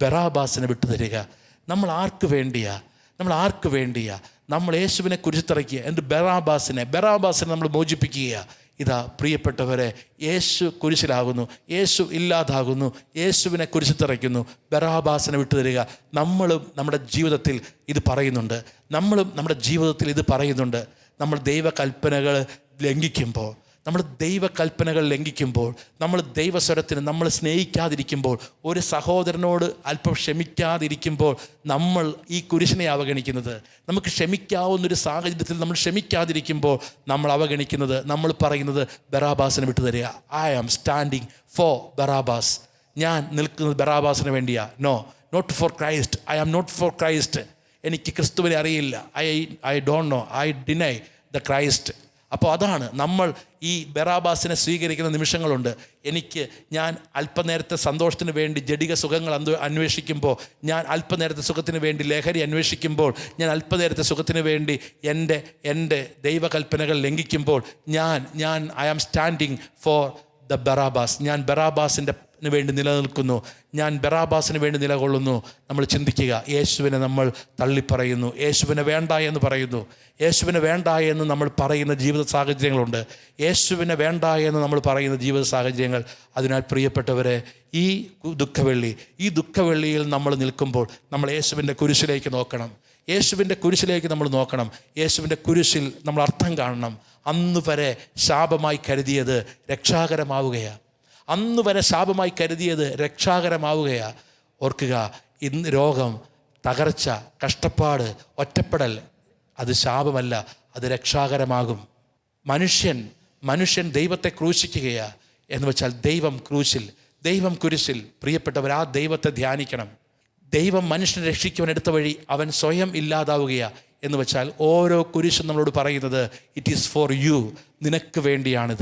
ബറാബാസിനെ വിട്ടുതരിക. നമ്മൾ ആർക്ക് വേണ്ടിയാ? നമ്മൾ യേശുവിനെ കുരിശിൽ തറയ്ക്കുക, എന്നിട്ട് ബറാബാസിനെ നമ്മൾ മോചിപ്പിക്കുക. ഇതാ പ്രിയപ്പെട്ടവരെ, യേശു കുരിശിലാകുന്നു, യേശു ഇല്ലാതാകുന്നു, യേശുവിനെ കുരിശിൽ തറയ്ക്കുന്നു, ബറാബാസിനെ വിട്ടുതരിക. നമ്മളും നമ്മുടെ ജീവിതത്തിൽ ഇത് പറയുന്നുണ്ട്. നമ്മൾ ദൈവകൽപ്പനകൾ ലംഘിക്കുമ്പോൾ, നമ്മൾ ദൈവസ്വരത്തിന് നമ്മൾ സ്നേഹിക്കാതിരിക്കുമ്പോൾ, ഒരു സഹോദരനോട് അല്പം ക്ഷമിക്കാതിരിക്കുമ്പോൾ നമ്മൾ ഈ കുരിശിനെ അവഗണിക്കുന്നത്. നമുക്ക് ക്ഷമിക്കാവുന്നൊരു സാഹചര്യത്തിൽ നമ്മൾ ക്ഷമിക്കാതിരിക്കുമ്പോൾ നമ്മൾ അവഗണിക്കുന്നത്, നമ്മൾ പറയുന്നത് ബറാബാസിനെ വിട്ടുതരിക. I am standing for Barabbas. ഞാൻ നിൽക്കുന്നത് ബറാബാസിന് വേണ്ടിയാ. No, not for Christ. I am not for Christ. എനിക്ക് ക്രിസ്തുവിനെ അറിയില്ല. I don't know. I deny the Christ. അപ്പോൾ അതാണ് നമ്മൾ ഈ ബറാബാസിനെ സ്വീകരിക്കുന്ന നിമിഷങ്ങളുണ്ട്. ഞാൻ അല്പനേരത്തെ സന്തോഷത്തിന് വേണ്ടി ജഡിക സുഖങ്ങൾ അന്വേഷിക്കുമ്പോൾ, ഞാൻ അല്പനേരത്തെ സുഖത്തിന് വേണ്ടി ലഹരി അന്വേഷിക്കുമ്പോൾ, ഞാൻ അല്പനേരത്തെ സുഖത്തിന് വേണ്ടി എൻ്റെ ദൈവകൽപ്പനകൾ ലംഘിക്കുമ്പോൾ, ഞാൻ I am standing for the Barabbas. ഞാൻ ബറാബാസിന് വേണ്ടി നിലനിൽക്കുന്നു, ഞാൻ ബറാബാസിന് വേണ്ടി നിലകൊള്ളുന്നു. നമ്മൾ ചിന്തിക്കുക, യേശുവിനെ നമ്മൾ തള്ളിപ്പറയുന്നു, യേശുവിനെ വേണ്ട എന്ന് പറയുന്നു. യേശുവിനെ വേണ്ട എന്ന് നമ്മൾ പറയുന്ന ജീവിത സാഹചര്യങ്ങളുണ്ട്. അതിനാൽ പ്രിയപ്പെട്ടവരെ, ഈ ദുഃഖവെള്ളിയിൽ നമ്മൾ നിൽക്കുമ്പോൾ നമ്മൾ യേശുവിൻ്റെ കുരിശിലേക്ക് നോക്കണം. യേശുവിൻ്റെ കുരിശിൽ നമ്മൾ അർത്ഥം കാണണം. അന്ന് വരെ ശാപമായി കരുതിയത് രക്ഷാകരമാവുകയാണ്. ഓർക്കുക, ഇന്ന് രോഗം, തകർച്ച, കഷ്ടപ്പാട്, ഒറ്റപ്പെടൽ, അത് ശാപമല്ല, അത് രക്ഷാകരമാകും. മനുഷ്യൻ ദൈവത്തെ ക്രൂശിക്കുകയാണ് എന്ന് വെച്ചാൽ ദൈവം കുരിശിൽ. പ്രിയപ്പെട്ടവർ, ആ ദൈവത്തെ ധ്യാനിക്കണം. ദൈവം മനുഷ്യനെ രക്ഷിക്കുവാൻ എടുത്ത വഴി അവൻ സ്വയം ഇല്ലാതാവുകയാണ് എന്ന് വെച്ചാൽ ഓരോ കുരിശും നമ്മളോട് പറയുന്നത്, ഇറ്റ് ഈസ് ഫോർ യു. നിനക്ക് വേണ്ടിയാണ്.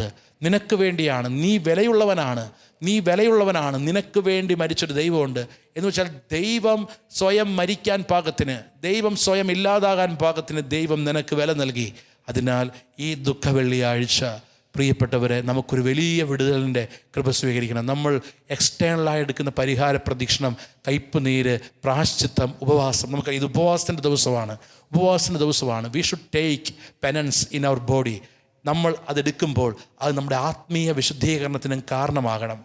നീ വിലയുള്ളവനാണ്. നിനക്ക് വേണ്ടി മരിച്ചൊരു ദൈവമുണ്ട് എന്ന് വെച്ചാൽ ദൈവം സ്വയം മരിക്കാൻ പാകത്തിന്, ദൈവം സ്വയം ഇല്ലാതാകാൻ പാകത്തിന് ദൈവം നിനക്ക് വില നൽകി. അതിനാൽ ഈ ദുഃഖവെള്ളിയാഴ്ച പ്രിയപ്പെട്ടവരെ, നമുക്കൊരു വലിയ വിടുതലിൻ്റെ കൃപ സ്വീകരിക്കണം. നമ്മൾ എക്സ്റ്റേണലായി എടുക്കുന്ന പരിഹാര പ്രദക്ഷിണം, കയ്പുനീര്, പ്രായശ്ചിത്തം, ഉപവാസം. നമുക്ക് ഇത് ഉപവാസത്തിൻ്റെ ദിവസമാണ്. We should take penance in our body. നമ്മൾ അതെടുക്കുമ്പോൾ അത് നമ്മുടെ ആത്മീയ വിശുദ്ധീകരണത്തിനും കാരണമാകണം.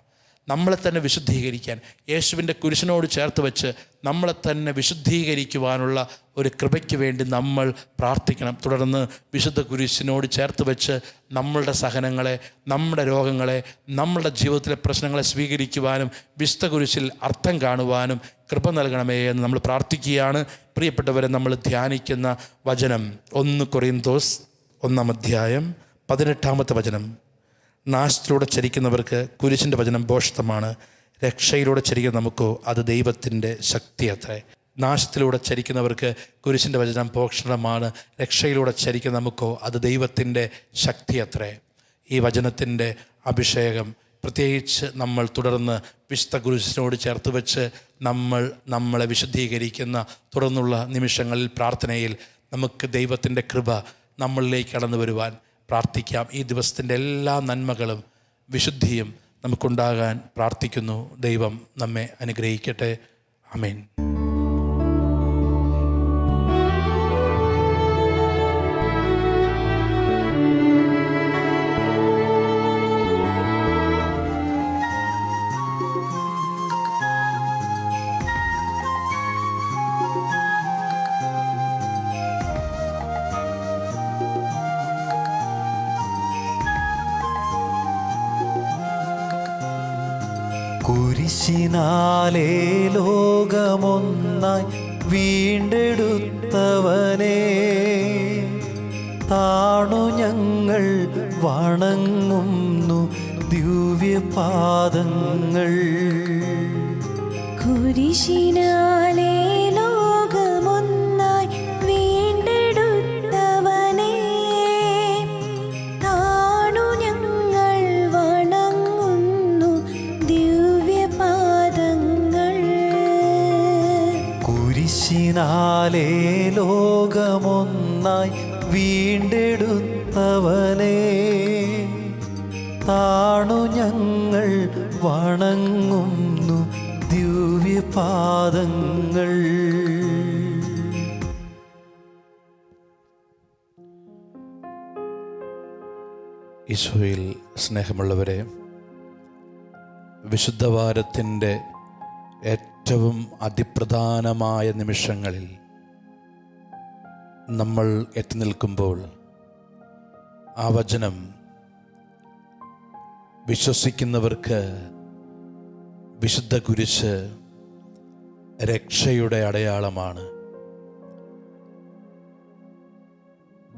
നമ്മളെ തന്നെ വിശുദ്ധീകരിക്കാൻ, യേശുവിൻ്റെ കുരിശിനോട് ചേർത്ത് വെച്ച് നമ്മളെ തന്നെ വിശുദ്ധീകരിക്കുവാനുള്ള ഒരു കൃപയ്ക്ക് വേണ്ടി നമ്മൾ പ്രാർത്ഥിക്കണം. തുടർന്ന് വിശുദ്ധ കുരിശിനോട് ചേർത്ത് വെച്ച് നമ്മളുടെ സഹനങ്ങളെ, നമ്മുടെ രോഗങ്ങളെ, നമ്മളുടെ ജീവിതത്തിലെ പ്രശ്നങ്ങളെ സ്വീകരിക്കുവാനും വിശുദ്ധ കുരിശിൽ അർത്ഥം കാണുവാനും കൃപ നൽകണമേ എന്ന് നമ്മൾ പ്രാർത്ഥിക്കുകയാണ്. പ്രിയപ്പെട്ടവരെ, നമ്മൾ ധ്യാനിക്കുന്ന വചനം 1 കൊറിന്തോസ് 1:18 നാശത്തിലൂടെ ചരിക്കുന്നവർക്ക് കുരിശിൻ്റെ വചനം ഭോഷത്വമാണ്, രക്ഷയിലൂടെ ചരിക്കുന്ന നമുക്കോ അത് ദൈവത്തിൻ്റെ ശക്തി അത്രേ. നാശത്തിലൂടെ ചരിക്കുന്നവർക്ക് കുരിശിൻ്റെ വചനം ഭോഷണമാണ്, രക്ഷയിലൂടെ ചരിക്കുന്ന നമുക്കോ അത് ദൈവത്തിൻ്റെ ശക്തി അത്രേ. ഈ വചനത്തിൻ്റെ അഭിഷേകം പ്രത്യേകിച്ച് നമ്മൾ തുടർന്ന് വിശുദ്ധ കുരിശിനോട് ചേർത്ത് വെച്ച് നമ്മളെ വിശുദ്ധീകരിക്കുന്ന തുടർന്നുള്ള നിമിഷങ്ങളിൽ പ്രാർത്ഥനയിൽ നമുക്ക് ദൈവത്തിൻ്റെ കൃപ നമ്മളിലേക്ക് കടന്നു വരുവാൻ പ്രാർത്ഥിക്കാം. ഈ ദിവസത്തിൻ്റെ എല്ലാ നന്മകളും വിശുദ്ധിയും നമുക്കുണ്ടാകാൻ പ്രാർത്ഥിക്കുന്നു. ദൈവം നമ്മെ അനുഗ്രഹിക്കട്ടെ. ആമേൻ. കുരിശിനാലേ ലോകമൊന്നായി വീണ്ടെടുത്തവനെ താണു ഞങ്ങൾ വണങ്ങുന്നു ദിവ്യപാദങ്ങൾ. കുരിശിനാലേ ലോകമൊന്നായി വീണ്ടെടുത്തവനെ താണു ഞങ്ങൾ വണങ്ങുന്നു ദിവ്യപാദങ്ങൾ. കുരിശിനാലേ ലോകമൊന്നായി വീണ്ടെടുത്തവനെ താണു ഞങ്ങൾ വണങ്ങുന്നു ദിവ്യപാദങ്ങൾ. ഈശോയിൽ സ്നേഹമുള്ളവരെ, വിശുദ്ധവാരത്തിൻ്റെ ഏറ്റവും അതിപ്രധാനമായ നിമിഷങ്ങളിൽ നമ്മൾ എത്തി നിൽക്കുമ്പോൾ ആ വചനം വിശ്വസിക്കുന്നവർക്ക് വിശുദ്ധ കുരിശ് രക്ഷയുടെ അടയാളമാണ്.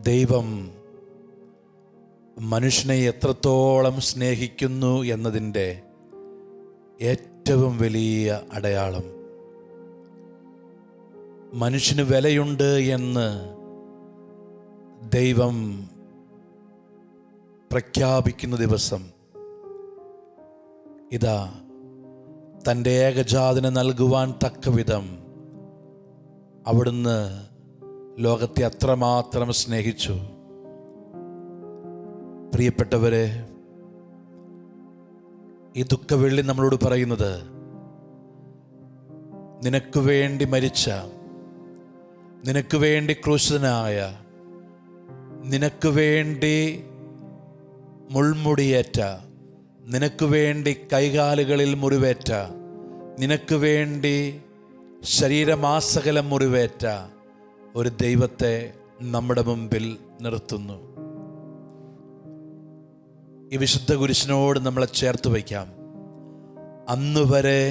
ദൈവം മനുഷ്യനെ എത്രത്തോളം സ്നേഹിക്കുന്നു എന്നതിൻ്റെ ഏറ്റവും വലിയ അടയാളം, മനുഷ്യന് വിലയുണ്ട് എന്ന് ദൈവം പ്രഖ്യാപിക്കുന്ന ദിവസം ഇതാ തൻ്റെ ഏകജാതനെ നൽകുവാൻ തക്കവിധം അവിടുന്ന് ലോകത്തെ അത്രമാത്രം സ്നേഹിച്ചു. പ്രിയപ്പെട്ടവരെ, ഈ ദുഃഖവെള്ളി നമ്മളോട് പറയുന്നത്, നിനക്ക് വേണ്ടി മരിച്ച, നിനക്ക് വേണ്ടി ക്രൂശിതനായ, നിനക്ക് വേണ്ടി മുൾമുടിയേറ്റ, നിനക്ക് വേണ്ടി കൈകാലുകളിൽ മുറിവേറ്റ, നിനക്ക് വേണ്ടി ശരീരമാസകലം മുറിവേറ്റ ഒരു ദൈവത്തെ നമ്മുടെ മുമ്പിൽ നിർത്തുന്നു. ഈ വിശുദ്ധ കുരിശിനോട് നമ്മളെ ചേർത്ത് വയ്ക്കാം. അന്നുവരെ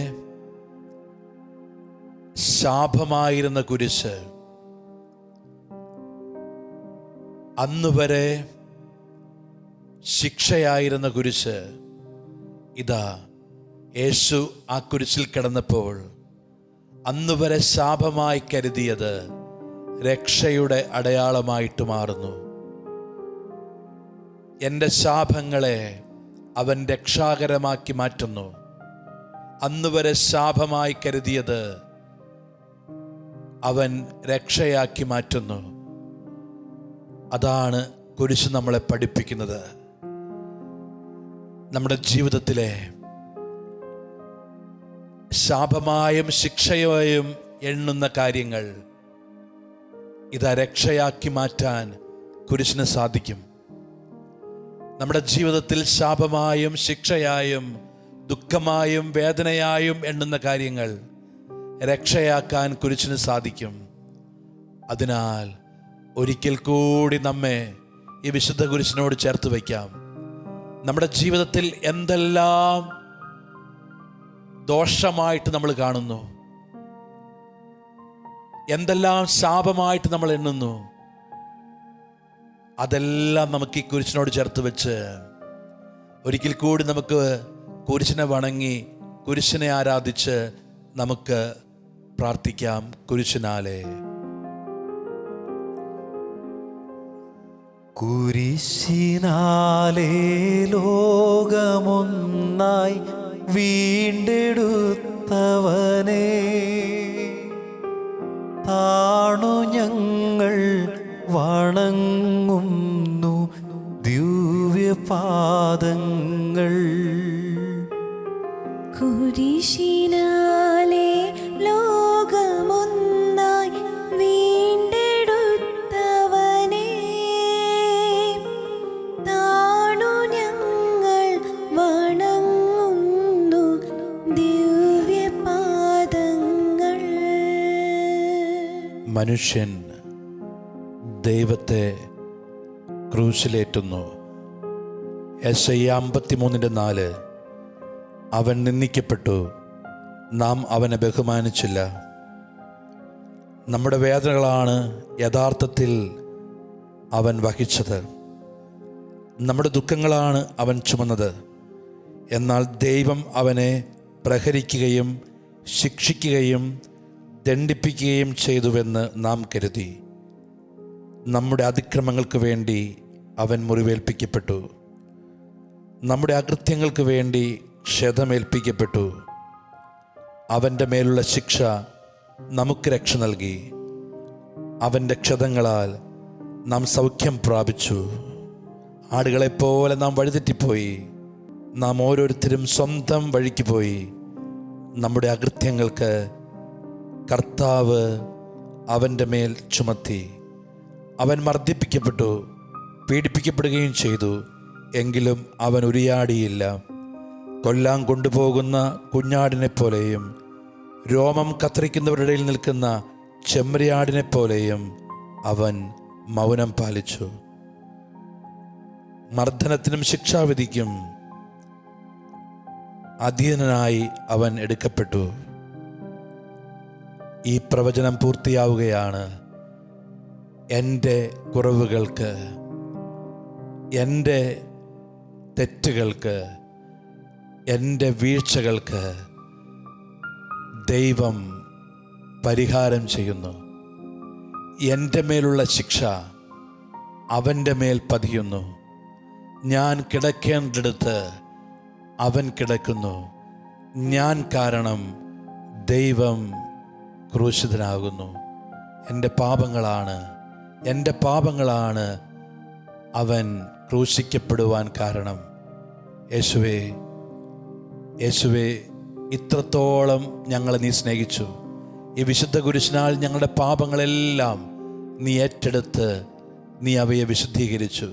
ശാപമായിരുന്ന കുരിശ്, അന്നുവരെ ശിക്ഷയായിരുന്ന കുരിശ്, ഇതാ യേശു ആ കുരിശിൽ കിടന്നപ്പോൾ അന്നുവരെ ശാപമായി കരുതിയത് രക്ഷയുടെ അടയാളമായിട്ട് മാറുന്നു. എൻ്റെ ശാപങ്ങളെ അവൻ രക്ഷാകരമാക്കി മാറ്റുന്നു. അന്നുവരെ ശാപമായി കരുതിയത് അവൻ രക്ഷയാക്കി മാറ്റുന്നു. അതാണ് കുരിശ് നമ്മളെ പഠിപ്പിക്കുന്നത്. നമ്മുടെ ജീവിതത്തിലെ ശാപമായും ശിക്ഷയായും എണ്ണുന്ന കാര്യങ്ങൾ ഇതാ രക്ഷയാക്കി മാറ്റാൻ കുരിശിന് സാധിക്കും. നമ്മുടെ ജീവിതത്തിൽ ശാപമായും ശിക്ഷയായും ദുഃഖമായും വേദനയായും എണ്ണുന്ന കാര്യങ്ങൾ രക്ഷയാക്കാൻ കുരിശിന് സാധിക്കും. അതിനാൽ ഒരിക്കൽ കൂടി നമ്മെ ഈ വിശുദ്ധ കുരിശിനോട് ചേർത്ത് വയ്ക്കാം. നമ്മുടെ ജീവിതത്തിൽ എന്തെല്ലാം ദോഷമായിട്ട് നമ്മൾ കാണുന്നു, എന്തെല്ലാം ശാപമായിട്ട് നമ്മൾ എണ്ണുന്നു, അതെല്ലാം നമുക്ക് ഈ കുരിശിനോട് ചേർത്ത് വെച്ച് ഒരിക്കൽ കൂടി നമുക്ക് കുരിശിനെ വണങ്ങി കുരിശിനെ ആരാധിച്ച് നമുക്ക് പ്രാർത്ഥിക്കാം. കുരിശിനാലെ കുരിശിനാലേ ലോകമൊന്നായി വീണ്ടെടുത്തവനെ താണു ഞങ്ങൾ വണങ്ങുന്നു ദിവ്യപാദങ്ങൾ. കുരിശിനാലെ ലോകമൊന്നായി വീണ്ടെടുത്തവനെ താണു ഞങ്ങൾ വണങ്ങുന്നു ദിവ്യപാദങ്ങൾ. മനുഷ്യൻ ദൈവത്തെ ക്രൂശിലേറ്റുന്നു. യെശയ്യാ 53:4 അവൻ നിന്ദിക്കപ്പെട്ടു, നാം അവനെ ബഹുമാനിച്ചില്ല. നമ്മുടെ വേദനകളാണ് യഥാർത്ഥത്തിൽ അവൻ വഹിച്ചത്, നമ്മുടെ ദുഃഖങ്ങളാണ് അവൻ ചുമന്നത്. എന്നാൽ ദൈവം അവനെ പ്രഹരിക്കുകയും ശിക്ഷിക്കുകയും ദണ്ഡിപ്പിക്കുകയും ചെയ്തുവെന്ന് നാം കരുതി. നമ്മുടെ അതിക്രമങ്ങൾക്ക് വേണ്ടി അവൻ മുറിവേൽപ്പിക്കപ്പെട്ടു, നമ്മുടെ അകൃത്യങ്ങൾക്ക് വേണ്ടി ക്ഷതമേൽപ്പിക്കപ്പെട്ടു. അവൻ്റെ മേലുള്ള ശിക്ഷ നമുക്ക് രക്ഷ നൽകി. അവൻ്റെ ക്ഷതങ്ങളാൽ നാം സൗഖ്യം പ്രാപിച്ചു. ആടുകളെപ്പോലെ നാം വഴിതെറ്റിപ്പോയി. നാം ഓരോരുത്തരും സ്വന്തം വഴിക്ക് പോയി. നമ്മുടെ അകൃത്യങ്ങൾക്ക് കർത്താവ് അവൻ്റെ മേൽ ചുമത്തി. അവൻ മർദ്ദിപ്പിക്കപ്പെട്ടു, പീഡിപ്പിക്കപ്പെടുകയും ചെയ്തു. എങ്കിലും അവൻ ഉരിയാടിയില്ല. കൊല്ലാൻ കൊണ്ടുപോകുന്ന കുഞ്ഞാടിനെ പോലെയും രോമം കത്രിക്കുന്നവരുടെ ഇടയിൽ നിൽക്കുന്ന ചെമ്മരിയാടിനെ പോലെയും അവൻ മൗനം പാലിച്ചു. മർദ്ദനത്തിനും ശിക്ഷാവിധിക്കും അധീനനായി അവൻ എടുക്കപ്പെട്ടു. ഈ പ്രവചനം പൂർത്തിയാവുകയാണ്. എൻ്റെ കുറവുകൾക്ക്, എൻ്റെ തെറ്റുകൾക്ക്, എൻ്റെ വീഴ്ചകൾക്ക് ദൈവം പരിഹാരം ചെയ്യുന്നു. എൻ്റെ മേലുള്ള ശിക്ഷ അവൻ്റെ മേൽ പതിയുന്നു. ഞാൻ കിടക്കേണ്ടിടത്ത് അവൻ കിടക്കുന്നു. ഞാൻ കാരണം ദൈവം ക്രൂശിതനാകുന്നു. എൻ്റെ പാപങ്ങളാണ് അവൻ ക്രൂശിക്കപ്പെടുവാൻ കാരണം. യേശുവേ, ഇത്രത്തോളം ഞങ്ങളെ നീ സ്നേഹിച്ചു. ഈ വിശുദ്ധ കുരിശിനാൽ ഞങ്ങളുടെ പാപങ്ങളെല്ലാം നീ ഏറ്റെടുത്ത് നീ അവയെ വിശുദ്ധീകരിച്ചു.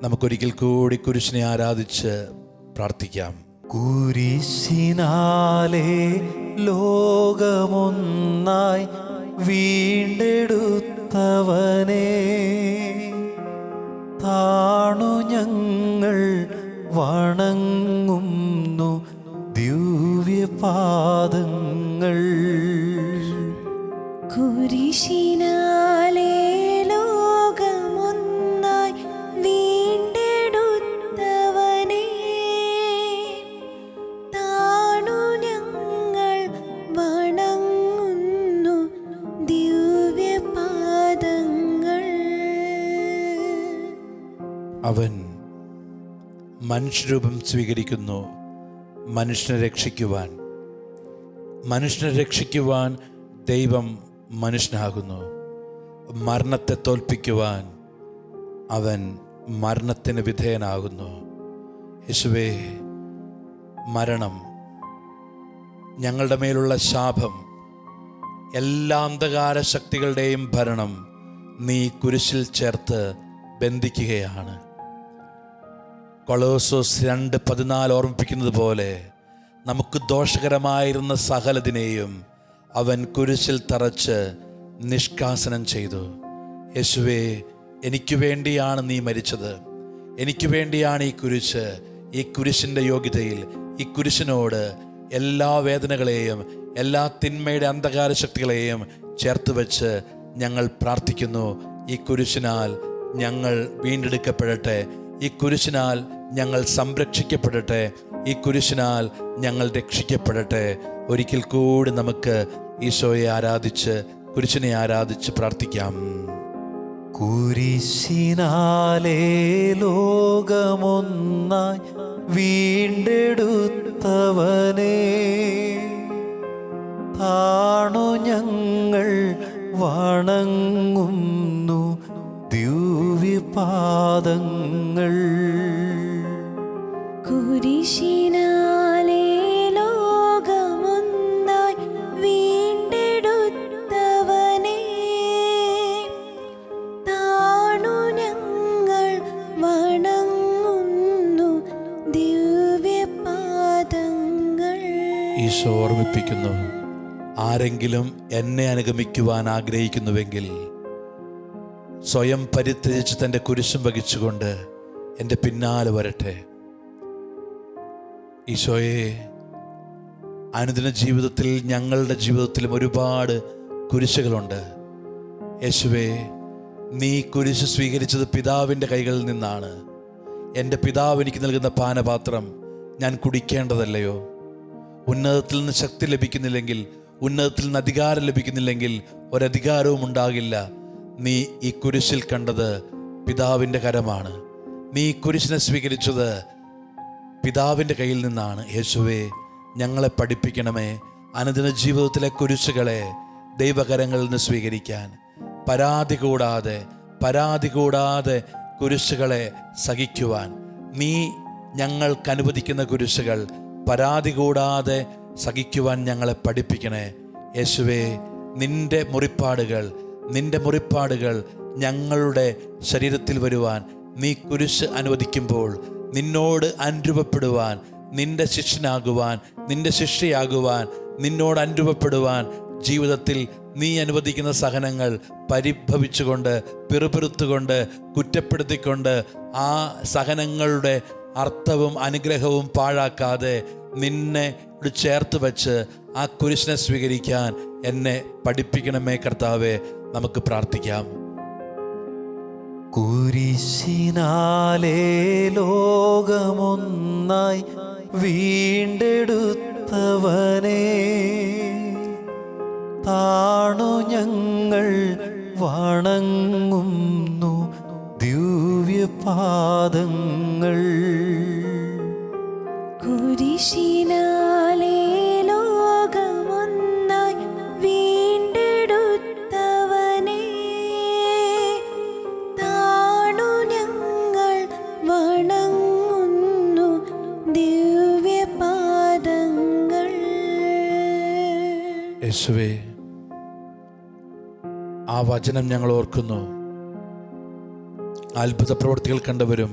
നമുക്കൊരിക്കൽ കൂടി കുരിശിനെ ആരാധിച്ച് പ്രാർത്ഥിക്കാം. കുരിശിനാലേ ലോകമൊന്നായി വീണ്ടെടുത്തവനെ താണു ഞങ്ങൾ വണങ്ങുന്നു ദിവ്യപാദങ്ങൾ. കുരിശിനാലേ ലോകമൊന്നായി വീണ്ടെടുത്തവനെ താണു ഞങ്ങൾ വണങ്ങുന്നു ദിവ്യപാദങ്ങൾ. അവൻ മനുഷ്യരൂപം സ്വീകരിക്കുന്നു മനുഷ്യനെ രക്ഷിക്കുവാൻ ദൈവം മനുഷ്യനാകുന്നു. മരണത്തെ തോൽപ്പിക്കുവാൻ അവൻ മരണത്തിന് വിധേയനാകുന്നു. യേശുവേ, മരണം, ഞങ്ങളുടെ മേലുള്ള ശാപം, എല്ലാ അന്ധകാര ശക്തികളുടെയും ഭരണം നീ കുരിശിൽ ചേർത്ത് ബന്ധിക്കുകയാണ്. കൊളോസോസ് 2:14 ഓർമ്മിപ്പിക്കുന്നത് പോലെ നമുക്ക് ദോഷകരമായിരുന്ന സകലതിനെയും അവൻ കുരിശിൽ തറച്ച് നിഷ്കാസനം ചെയ്തു. യേശുവേ, എനിക്ക് വേണ്ടിയാണ് നീ മരിച്ചത്. എനിക്ക് വേണ്ടിയാണ് ഈ കുരിശ്. ഈ കുരിശിൻ്റെ യോഗ്യതയിൽ, ഈ കുരിശിനോട് എല്ലാ വേദനകളെയും എല്ലാ തിന്മയുടെ അന്ധകാര ശക്തികളെയും ചേർത്ത് വെച്ച് ഞങ്ങൾ പ്രാർത്ഥിക്കുന്നു. ഈ കുരിശിനാൽ ഞങ്ങൾ വീണ്ടെടുക്കപ്പെടട്ടെ. ഈ കുരിശിനാൽ ഞങ്ങൾ സംരക്ഷിക്കപ്പെടട്ടെ. ഈ കുരിശിനാൽ ഞങ്ങൾ രക്ഷിക്കപ്പെടട്ടെ. ഒരിക്കൽ കൂടി നമുക്ക് ഈശോയെ ആരാധിച്ച് കുരിശിനെ ആരാധിച്ച് പ്രാർത്ഥിക്കാം. കുരിശിനാലേ ലോകമൊന്നായി വീണ്ടെടുത്തവനെ താണു ഞങ്ങൾ വണങ്ങുന്നു ദിവ്യപാദങ്ങൾ. കുരിശിനാലേ ലോകമൊന്നായി വീണ്ടെടുത്തവനെ താണു ഞങ്ങൾ വണങ്ങുന്നു ദിവ്യപാദങ്ങൾ. ഈശോ ഓർമ്മിപ്പിക്കുന്നു, ആരെങ്കിലും എന്നെ അനുഗമിക്കുവാൻ ആഗ്രഹിക്കുന്നുവെങ്കിൽ സ്വയം പരിത്യജിച്ച് തൻ്റെ കുരിശും വഹിച്ചുകൊണ്ട് എൻ്റെ പിന്നാലെ വരട്ടെ. ഈശോയെ, അനുദിന ജീവിതത്തിൽ ഞങ്ങളുടെ ജീവിതത്തിലും ഒരുപാട് കുരിശുകളുണ്ട്. യേശുവേ, നീ കുരിശ് സ്വീകരിച്ചത് പിതാവിൻ്റെ കൈകളിൽ നിന്നാണ്. എൻ്റെ പിതാവ് എനിക്ക് നൽകുന്ന പാനപാത്രം ഞാൻ കുടിക്കേണ്ടതല്ലയോ? ഉന്നതത്തിൽ നിന്ന് ശക്തി ലഭിക്കുന്നില്ലെങ്കിൽ, ഉന്നതത്തിൽ നിന്ന് അധികാരം ലഭിക്കുന്നില്ലെങ്കിൽ ഒരധികാരവും ഉണ്ടാകില്ല. നീ ഈ കുരിശിൽ കണ്ടത് പിതാവിൻ്റെ കരമാണ്. നീ ഈ കുരിശിനെ സ്വീകരിച്ചത് പിതാവിൻ്റെ കയ്യിൽ നിന്നാണ്. യേശുവേ, ഞങ്ങളെ പഠിപ്പിക്കണമേ അനുദിന ജീവിതത്തിലെ കുരിശുകളെ ദൈവകരങ്ങളിൽ നിന്ന് സ്വീകരിക്കാൻ. പരാതി കൂടാതെ കുരിശുകളെ സഹിക്കുവാൻ, നീ ഞങ്ങൾക്ക് അനുവദിക്കുന്ന കുരിശുകൾ പരാതി കൂടാതെ സഹിക്കുവാൻ ഞങ്ങളെ പഠിപ്പിക്കണേ യേശുവേ. നിന്റെ മുറിപ്പാടുകൾ ഞങ്ങളുടെ ശരീരത്തിൽ വരുവാൻ നീ കുരിശ് അനുവദിക്കുമ്പോൾ, നിന്നോട് അനുരൂപപ്പെടുവാൻ, നിന്റെ ശിഷ്യനാകുവാൻ, നിന്റെ ശിഷ്യയാകുവാൻ, നിന്നോട് അനുരൂപപ്പെടുവാൻ ജീവിതത്തിൽ നീ അനുവദിക്കുന്ന സഹനങ്ങൾ പരിഭവിച്ചുകൊണ്ട്, പിറുപിറുത്തുകൊണ്ട്, കുറ്റപ്പെടുത്തിക്കൊണ്ട്, ആ സഹനങ്ങളുടെ അർത്ഥവും അനുഗ്രഹവും പാഴാക്കാതെ നിന്നെ ചേർത്ത് വച്ച് ആ കുരിശിനെ സ്വീകരിക്കാൻ എന്നെ പഠിപ്പിക്കണമേ കർത്താവേ. നമുക്ക് പ്രാർത്ഥിക്കാം. കുരിശിനാലേ ലോകമൊന്നായി വീണ്ടെടുത്തവനേ, താണു ഞങ്ങൾ വണങ്ങുന്നു ദിവ്യപാദങ്ങൾ. കുരിശിനാലേ ലോകമൊന്നായി വീണ്ടെടുത്തവനേ, താണു ഞങ്ങൾ വണങ്ങുന്നു ദിവ്യപാദങ്ങൾ. യേശുവേ, ആ വചനം ഞങ്ങൾ ഓർക്കുന്നു. അത്ഭുത പ്രവൃത്തികൾ കണ്ടവരും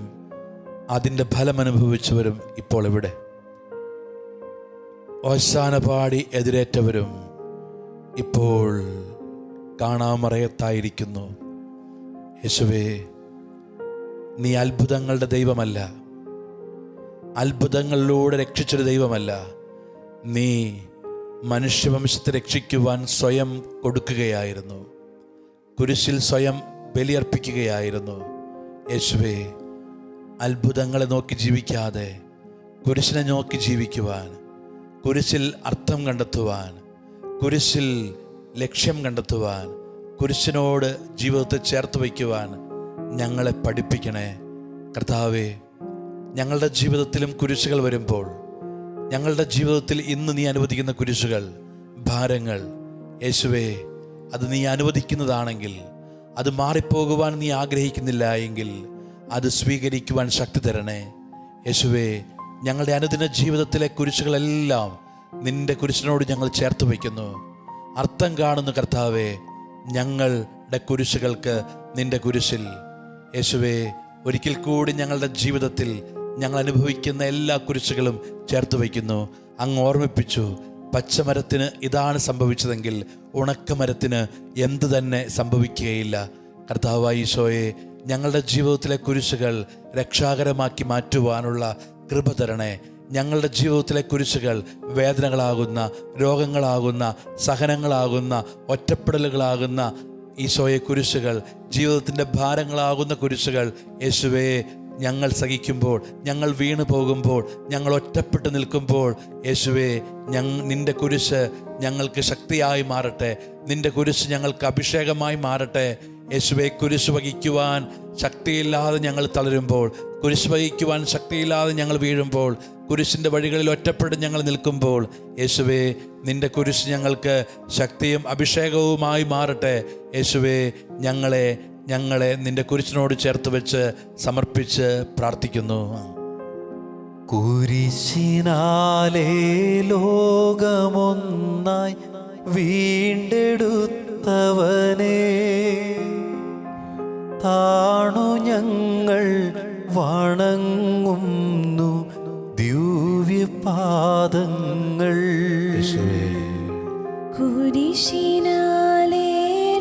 അതിൻ്റെ ഫലം അനുഭവിച്ചവരും ഇപ്പോൾ ഇവിടെ. ഓശാന പാടി എതിരേറ്റവരും ഇപ്പോൾ കാണാമറയത്തായിരിക്കുന്നു. യേശുവേ, നീ അത്ഭുതങ്ങളുടെ ദൈവമല്ല, അത്ഭുതങ്ങളിലൂടെ രക്ഷിച്ചൊരു ദൈവമല്ല. നീ മനുഷ്യവംശത്തെ രക്ഷിക്കുവാൻ സ്വയം കൊടുക്കുകയായിരുന്നു, കുരിശിൽ സ്വയം ബലിയർപ്പിക്കുകയായിരുന്നു. യേശുവേ, അത്ഭുതങ്ങളെ നോക്കി ജീവിക്കാതെ കുരിശിനെ നോക്കി ജീവിക്കുവാൻ, കുരിശിൽ അർത്ഥം കണ്ടെത്തുവാൻ, കുരിശിൽ ലക്ഷ്യം കണ്ടെത്തുവാൻ, കുരിശിനോട് ജീവിതത്തെ ചേർത്ത് വയ്ക്കുവാൻ ഞങ്ങളെ പഠിപ്പിക്കണേ കർത്താവേ. ഞങ്ങളുടെ ജീവിതത്തിലും കുരിശുകൾ വരുമ്പോൾ, ഞങ്ങളുടെ ജീവിതത്തിൽ ഇന്ന് നീ അനുവദിക്കുന്ന കുരിശുകൾ, ഭാരങ്ങൾ, യേശുവേ, അത് നീ അനുവദിക്കുന്നതാണെങ്കിൽ, അത് മാറിപ്പോകുവാൻ നീ ആഗ്രഹിക്കുന്നില്ല എങ്കിൽ അത് സ്വീകരിക്കുവാൻ ശക്തി തരണേ യേശുവേ. ഞങ്ങളുടെ അനുദിന ജീവിതത്തിലെ കുരിശുകളെല്ലാം നിന്റെ കുരിശിനോട് ഞങ്ങൾ ചേർത്ത് വയ്ക്കുന്നു. അർത്ഥം കാണുന്നു കർത്താവേ, ഞങ്ങളുടെ കുരിശുകൾക്ക് നിന്റെ കുരിശിൽ. യേശുവേ, ഒരിക്കൽ കൂടി ഞങ്ങളുടെ ജീവിതത്തിൽ ഞങ്ങൾ അനുഭവിക്കുന്ന എല്ലാ കുരിശുകളും ചേർത്ത് വയ്ക്കുന്നു. അങ്ങ് ഓർമ്മിപ്പിച്ചു, പച്ചമരത്തിന് ഇതാണ് സംഭവിച്ചതെങ്കിൽ ഉണക്കമരത്തിന് എന്തു തന്നെ സംഭവിക്കുകയില്ല. കർത്താവായ ഈശോയെ, ഞങ്ങളുടെ ജീവിതത്തിലെ കുരിശുകൾ രക്ഷാകരമാക്കി മാറ്റുവാനുള്ള കൃപ തരണേ. ഞങ്ങളുടെ ജീവിതത്തിലെ കുരിശുകൾ വേദനകളാകുന്ന, രോഗങ്ങളാകുന്ന, സഹനങ്ങളാകുന്ന, ഒറ്റപ്പെടലുകളാകുന്ന ഈശോയെ കുരിശുകൾ, ജീവിതത്തിൻ്റെ ഭാരങ്ങളാകുന്ന കുരിശുകൾ യേശുവേ, ഞങ്ങൾ സഹിക്കുമ്പോൾ, ഞങ്ങൾ വീണു പോകുമ്പോൾ, ഞങ്ങൾ ഒറ്റപ്പെട്ട് നിൽക്കുമ്പോൾ യേശുവേ, നിൻ്റെ കുരിശ് ഞങ്ങൾക്ക് ശക്തിയായി മാറട്ടെ. നിൻ്റെ കുരിശ് ഞങ്ങൾക്ക് അഭിഷേകമായി മാറട്ടെ യേശുവേ. കുരിശ് വഹിക്കുവാൻ ശക്തിയില്ലാതെ ഞങ്ങൾ തളരുമ്പോൾ, കുരിശ് വഹിക്കുവാൻ ശക്തിയില്ലാതെ ഞങ്ങൾ വീഴുമ്പോൾ, കുരിശിൻ്റെ വഴികളിൽ ഒറ്റപ്പെട്ട് ഞങ്ങൾ നിൽക്കുമ്പോൾ യേശുവേ, നിൻ്റെ കുരിശ് ഞങ്ങൾക്ക് ശക്തിയും അഭിഷേകവുമായി മാറട്ടെ യേശുവേ. ഞങ്ങളെ നിന്റെ കുരിശിനോട് ചേർത്ത് വെച്ച് സമർപ്പിച്ച് പ്രാർത്ഥിക്കുന്നു. കുരിശിനാലേ ലോകമൊന്നായി വീണ്ടെടുത്തവനേ, താണു ഞങ്ങൾ വണങ്ങുന്നു ദിവ്യപാദങ്ങൾ. കുരിശിനാലേ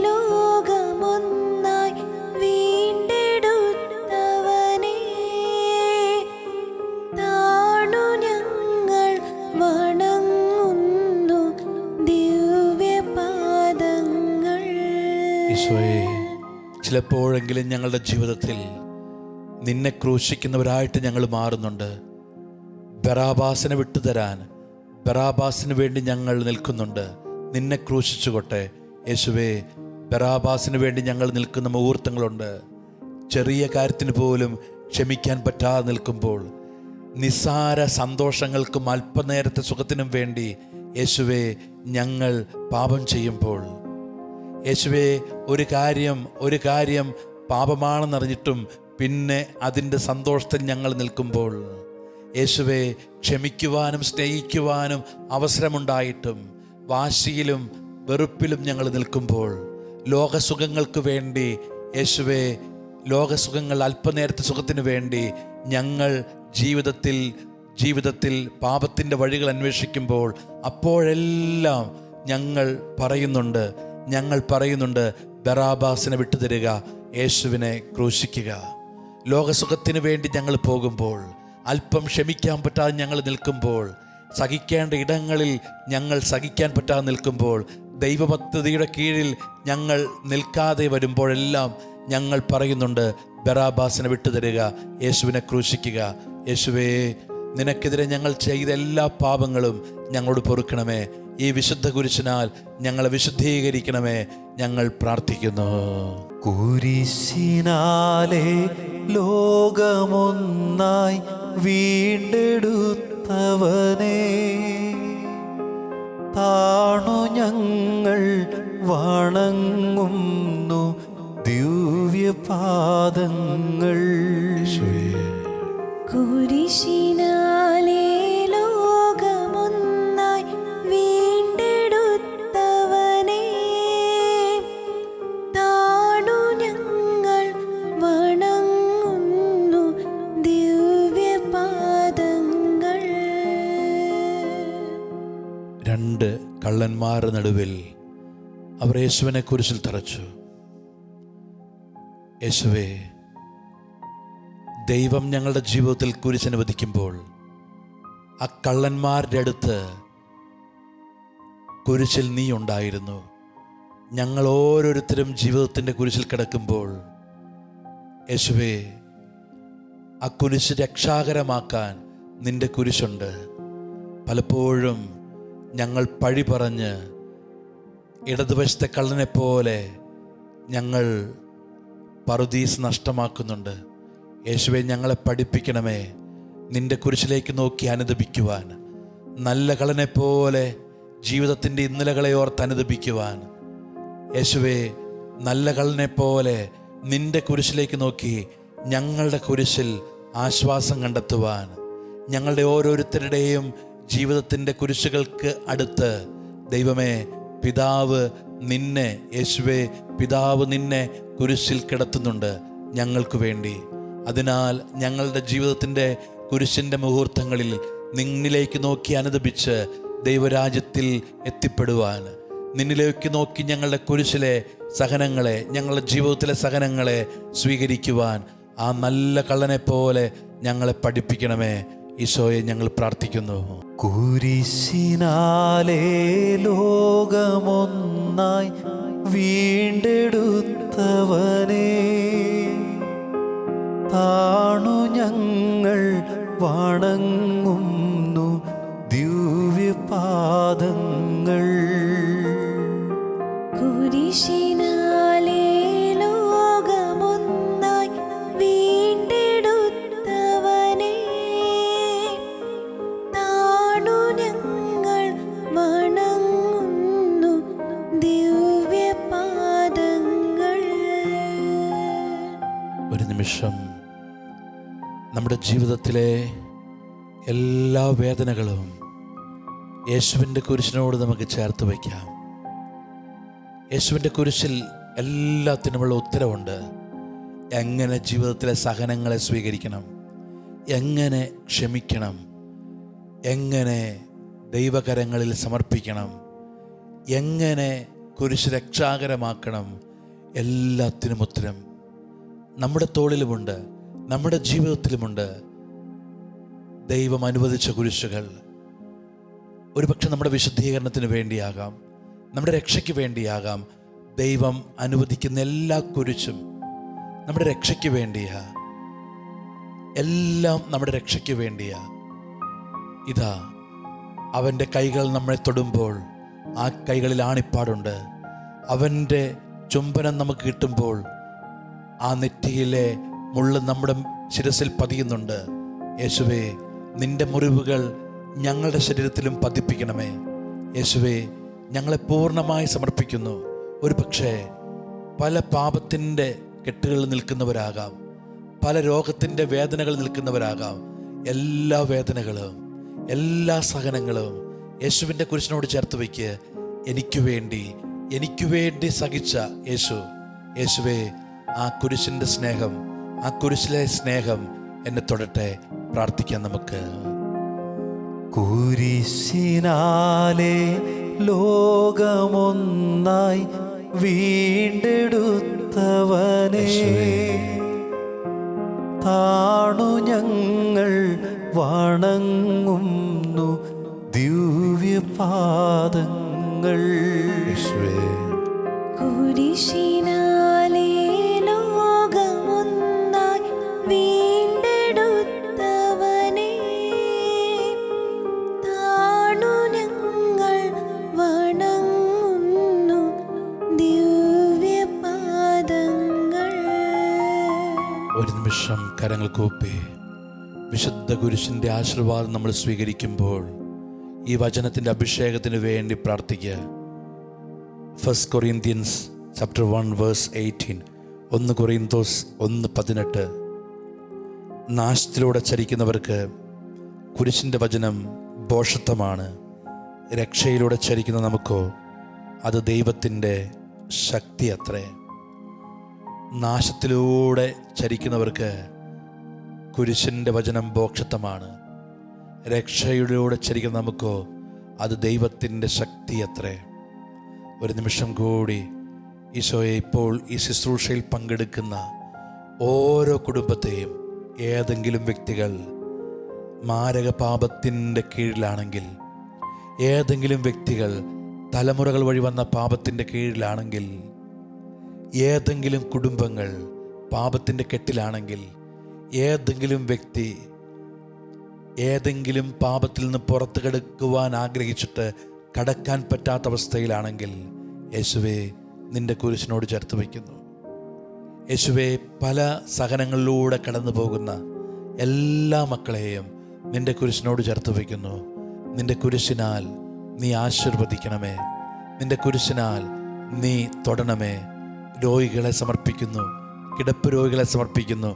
ലോകമൊന്നായി വീണ്ടെടുത്തവനേ, താണു ഞങ്ങൾ വണങ്ങുന്നു ദിവ്യപാദങ്ങൾ. ഈശോയെ, ചിലപ്പോഴെങ്കിലും ഞങ്ങളുടെ ജീവിതത്തിൽ നിന്നെ ക്രൂശിക്കുന്നവരായിട്ട് ഞങ്ങൾ മാറുന്നുണ്ട്. ബറാബാസിനെ വിട്ടുതരാൻ, ബറാബാസിന് വേണ്ടി ഞങ്ങൾ നിൽക്കുന്നുണ്ട്. നിന്നെ ക്രൂശിച്ചുകൊട്ടെ യേശുവേ. ബറാബാസിന് വേണ്ടി ഞങ്ങൾ നിൽക്കുന്ന മുഹൂർത്തങ്ങളുണ്ട്. ചെറിയ കാര്യത്തിന് പോലും ക്ഷമിക്കാൻ പറ്റാതെ നിൽക്കുമ്പോൾ, നിസ്സാര സന്തോഷങ്ങൾക്കും അല്പനേരത്തെ സുഖത്തിനും വേണ്ടി യേശുവേ ഞങ്ങൾ പാപം ചെയ്യുമ്പോൾ, യേശുവേ, ഒരു കാര്യം പാപമാണെന്നറിഞ്ഞിട്ടും പിന്നെ അതിൻ്റെ സന്തോഷത്തിൽ ഞങ്ങൾ നിൽക്കുമ്പോൾ, യേശുവേ, ക്ഷമിക്കുവാനും സ്നേഹിക്കുവാനും അവസരമുണ്ടായിട്ടും വാശിയിലും വെറുപ്പിലും ഞങ്ങൾ നിൽക്കുമ്പോൾ, ലോകസുഖങ്ങൾക്ക് വേണ്ടി യേശുവേ, ലോകസുഖങ്ങൾ, അല്പനേരത്തെ സുഖത്തിന് വേണ്ടി ഞങ്ങൾ ജീവിതത്തിൽ പാപത്തിൻ്റെ വഴികൾ അന്വേഷിക്കുമ്പോൾ, അപ്പോഴെല്ലാം ഞങ്ങൾ പറയുന്നുണ്ട് ബറാബാസിനെ വിട്ടുതരിക, യേശുവിനെ ക്രൂശിക്കുക. ലോകസുഖത്തിന് വേണ്ടി ഞങ്ങൾ പോകുമ്പോൾ, അല്പം ക്ഷമിക്കാൻ പറ്റാതെ ഞങ്ങൾ നിൽക്കുമ്പോൾ, സഹിക്കേണ്ട ഇടങ്ങളിൽ ഞങ്ങൾ സഹിക്കാൻ പറ്റാതെ നിൽക്കുമ്പോൾ, ദൈവപദ്ധതിയുടെ കീഴിൽ ഞങ്ങൾ നിൽക്കാതെ വരുമ്പോഴെല്ലാം ഞങ്ങൾ പറയുന്നുണ്ട് ബറാബാസിനെ വിട്ടുതരിക, യേശുവിനെ ക്രൂശിക്കുക. യേശുവേ, നിനക്കെതിരെ ഞങ്ങൾ ചെയ്ത എല്ലാ പാപങ്ങളും ഞങ്ങളോട് പൊറുക്കണമേ. ഈ വിശുദ്ധ കുരിശിനാൽ ഞങ്ങളെ വിശുദ്ധീകരിക്കണമേ. ഞങ്ങൾ പ്രാർത്ഥിക്കുന്നു. കുരിശിനാലെ ലോകമൊന്നായി വീണ്ടെടുത്തവനെ, താണു ഞങ്ങൾ വണങ്ങുന്നു ദിവ്യപാദങ്ങൾ. കുരിശിനാലെ ലോകമൊന്നായി വീണ്ടെടുത്തവനെ, താണു ഞങ്ങൾ വണങ്ങുന്നു ദിവ്യപാദങ്ങൾ. രണ്ട് കള്ളന്മാരുടെ നടുവിൽ അവർ യേശുവിനെ കുരിശിൽ തറച്ചു. യേശുവേ, ദൈവം ഞങ്ങളുടെ ജീവിതത്തിൽ കുരിശനുവദിക്കുമ്പോൾ ആ കള്ളന്മാരുടെ അടുത്ത് കുരിശിൽ നീ ഉണ്ടായിരുന്നു. ഞങ്ങൾ ഓരോരുത്തരും ജീവിതത്തിൻ്റെ കുരിശിൽ കിടക്കുമ്പോൾ യേശുവേ, ആ കുരിശ് രക്ഷാകരമാക്കാൻ നിന്റെ കുരിശുണ്ട്. പലപ്പോഴും ഞങ്ങൾ പഴി പറഞ്ഞ് ഇടതുവശത്തെ കള്ളനെ പോലെ ഞങ്ങൾ പറുദീസ് നഷ്ടമാക്കുന്നുണ്ട്. യേശുവേ, ഞങ്ങളെ പഠിപ്പിക്കണമേ നിന്റെ കുരിശിലേക്ക് നോക്കി അനുദപിക്കുവാൻ, നല്ല കള്ളനെ പോലെ ജീവിതത്തിൻ്റെ ഇന്നലകളെ ഓർത്ത് അനുദപിക്കുവാൻ. യേശുവേ, നല്ല കള്ളനെ പോലെ നിന്റെ കുരിശിലേക്ക് നോക്കി ഞങ്ങളുടെ കുരിശിൽ ആശ്വാസം കണ്ടെത്തുവാൻ, ഞങ്ങളുടെ ഓരോരുത്തരുടെയും ജീവിതത്തിൻ്റെ കുരിശുകൾക്ക് അടുത്ത് ദൈവമേ, യേശുവേ, പിതാവ് നിന്നെ കുരിശിൽ കിടത്തുന്നുണ്ട് ഞങ്ങൾക്ക് വേണ്ടി. അതിനാൽ ഞങ്ങളുടെ ജീവിതത്തിൻ്റെ കുരിശിൻ്റെ മുഹൂർത്തങ്ങളിൽ നിന്നിലേക്ക് നോക്കി അനുദപിച്ച് ദൈവരാജ്യത്തിൽ എത്തിപ്പെടുവാൻ, നിന്നിലേക്ക് നോക്കി ഞങ്ങളുടെ കുരിശിലെ സഹനങ്ങളെ, ഞങ്ങളുടെ ജീവിതത്തിലെ സഹനങ്ങളെ സ്വീകരിക്കുവാൻ ആ നല്ല കള്ളനെ പോലെ ഞങ്ങളെ പഠിപ്പിക്കണമേ. ഈശോയെ, ഞങ്ങൾ പ്രാർത്ഥിക്കുന്നു. കുരിശിനാലെ ലോകമൊന്നായി വീണ്ടെടുത്തവനെ, താണു ഞങ്ങൾ വണങ്ങുന്നു ദിവ്യപാദങ്ങൾ. കുരിശിനാലെ ലോകമൊന്നായി വീണ്ടെടുത്തവനെ, താണു ഞങ്ങൾ വണങ്ങുന്നു ദിവ്യപാദങ്ങൾ. ഒരു നിമിഷം നമ്മുടെ ജീവിതത്തിലെ എല്ലാ വേദനകളും യേശുവിൻ്റെ കുരിശിനോട് നമുക്ക് ചേർത്ത് വയ്ക്കാം. യേശുവിൻ്റെ കുരിശിൽ എല്ലാത്തിനുമുള്ള ഉത്തരവുണ്ട്. എങ്ങനെ ജീവിതത്തിലെ സഹനങ്ങളെ സ്വീകരിക്കണം, എങ്ങനെ ക്ഷമിക്കണം, എങ്ങനെ ദൈവകരങ്ങളിൽ സമർപ്പിക്കണം, എങ്ങനെ കുരിശ് രക്ഷാകരമാക്കണം, എല്ലാത്തിനും ഉത്തരം നമ്മുടെ തോളിലുമുണ്ട്, നമ്മുടെ ജീവിതത്തിലുമുണ്ട്. ദൈവം അനുവദിച്ച കുരിശുകൾ ഒരുപക്ഷെ നമ്മുടെ വിശുദ്ധീകരണത്തിന് വേണ്ടിയാകാം, നമ്മുടെ രക്ഷയ്ക്ക് വേണ്ടിയാകാം. ദൈവം അനുവദിക്കുന്ന എല്ലാ കുരിശും നമ്മുടെ രക്ഷയ്ക്ക് വേണ്ടിയാ, എല്ലാം നമ്മുടെ രക്ഷയ്ക്ക് വേണ്ടിയാ. ഇതാ, അവൻ്റെ കൈകൾ നമ്മളെ തൊടുമ്പോൾ ആ കൈകളിൽ ആണിപ്പാടുണ്ട്. അവൻ്റെ ചുംബനം നമുക്ക് കിട്ടുമ്പോൾ ആ നെറ്റിയിലെ മുള്ള് നമ്മുടെ ശിരസിൽ പതിയുന്നുണ്ട്. യേശുവേ, നിന്റെ മുറിവുകൾ ഞങ്ങളുടെ ശരീരത്തിലും പതിപ്പിക്കണമേ. യേശുവേ, ഞങ്ങളെ പൂർണ്ണമായി സമർപ്പിക്കുന്നു. ഒരു പക്ഷേ പല പാപത്തിൻ്റെ കെട്ടുകളിൽ നിൽക്കുന്നവരാകാം, പല രോഗത്തിൻ്റെ വേദനകളിൽ നിൽക്കുന്നവരാകാം. എല്ലാ വേദനകളും, എല്ലാ സഹനങ്ങളും യേശുവിൻ്റെ കുരിശിനോട് ചേർത്ത് വയ്ക്ക്. എനിക്ക് വേണ്ടി സഹിച്ച യേശുവേ, ആ കുരിശിൻ്റെ സ്നേഹം, ആ കുരിശിലെ സ്നേഹം എന്നെ തൊടട്ടെ. പ്രാർത്ഥിക്കാം നമുക്ക്. കുരിശിനാലെ ലോകമൊന്നായി വീണ്ടെടുത്തവനെ താണു ഞങ്ങൾ വണങ്ങുന്നു ദിവ്യപാദങ്ങൾ. കുരിശിനാലെ ലോകമൊന്നായി വീണ്ടെടുത്തവനെ താണു ഞങ്ങൾ വണങ്ങുന്നു ദിവ്യപാദങ്ങൾ. ഒരു നിമിഷം കരങ്ങൾ കൂപ്പി വിശുദ്ധ കുരിശിൻ്റെ ആശീർവാദം നമ്മൾ സ്വീകരിക്കുമ്പോൾ ഈ വചനത്തിൻ്റെ അഭിഷേകത്തിന് വേണ്ടി പ്രാർത്ഥിക്കുക. 1 Corinthians chapter 1 verse 18, 1 Corinthians 1:18. നാശത്തിലൂടെ ചരിക്കുന്നവർക്ക് കുരിശിൻ്റെ വചനം ഭോഷത്വമാണ്, രക്ഷയിലൂടെ ചരിക്കുന്ന നമുക്കോ അത് ദൈവത്തിൻ്റെ ശക്തി അത്രേ. നാശത്തിലൂടെ ചരിക്കുന്നവർക്ക് കുരിശിൻ്റെ വചനം ഭോഷത്വമാണ്, രക്ഷയിലൂടെ ചരിക്കുന്ന നമുക്കോ അത് ദൈവത്തിൻ്റെ ശക്തി അത്രേ. ഒരു നിമിഷം കൂടി ഈശോയെ, ഇപ്പോൾ ഈ ശുശ്രൂഷയിൽ പങ്കെടുക്കുന്ന ഓരോ കുടുംബത്തെയും, ഏതെങ്കിലും വ്യക്തികൾ മാരക പാപത്തിൻ്റെ കീഴിലാണെങ്കിൽ, ഏതെങ്കിലും വ്യക്തികൾ തലമുറകൾ വഴി വന്ന പാപത്തിൻ്റെ കീഴിലാണെങ്കിൽ, ഏതെങ്കിലും കുടുംബങ്ങൾ പാപത്തിൻ്റെ കെട്ടിലാണെങ്കിൽ, ഏതെങ്കിലും വ്യക്തി ഏതെങ്കിലും പാപത്തിൽ നിന്ന് പുറത്തു കടക്കുവാൻ ആഗ്രഹിച്ചിട്ട് കടക്കാൻ പറ്റാത്ത അവസ്ഥയിലാണെങ്കിൽ, യേശുവേ നിൻ്റെ കുരിശിനോട് ചേർത്ത് വയ്ക്കുന്നു. യേശുവേ, പല സഹനങ്ങളിലൂടെ കടന്നു പോകുന്ന എല്ലാ മക്കളെയും നിൻ്റെ കുരിശിനോട് ചേർത്ത് വയ്ക്കുന്നു. നിൻ്റെ കുരിശിനാൽ നീ ആശീർവദിക്കണമേ, നിൻ്റെ കുരിശിനാൽ നീ തൊടണമേ. രോഗികളെ സമർപ്പിക്കുന്നു, കിടപ്പ് രോഗികളെ സമർപ്പിക്കുന്നു,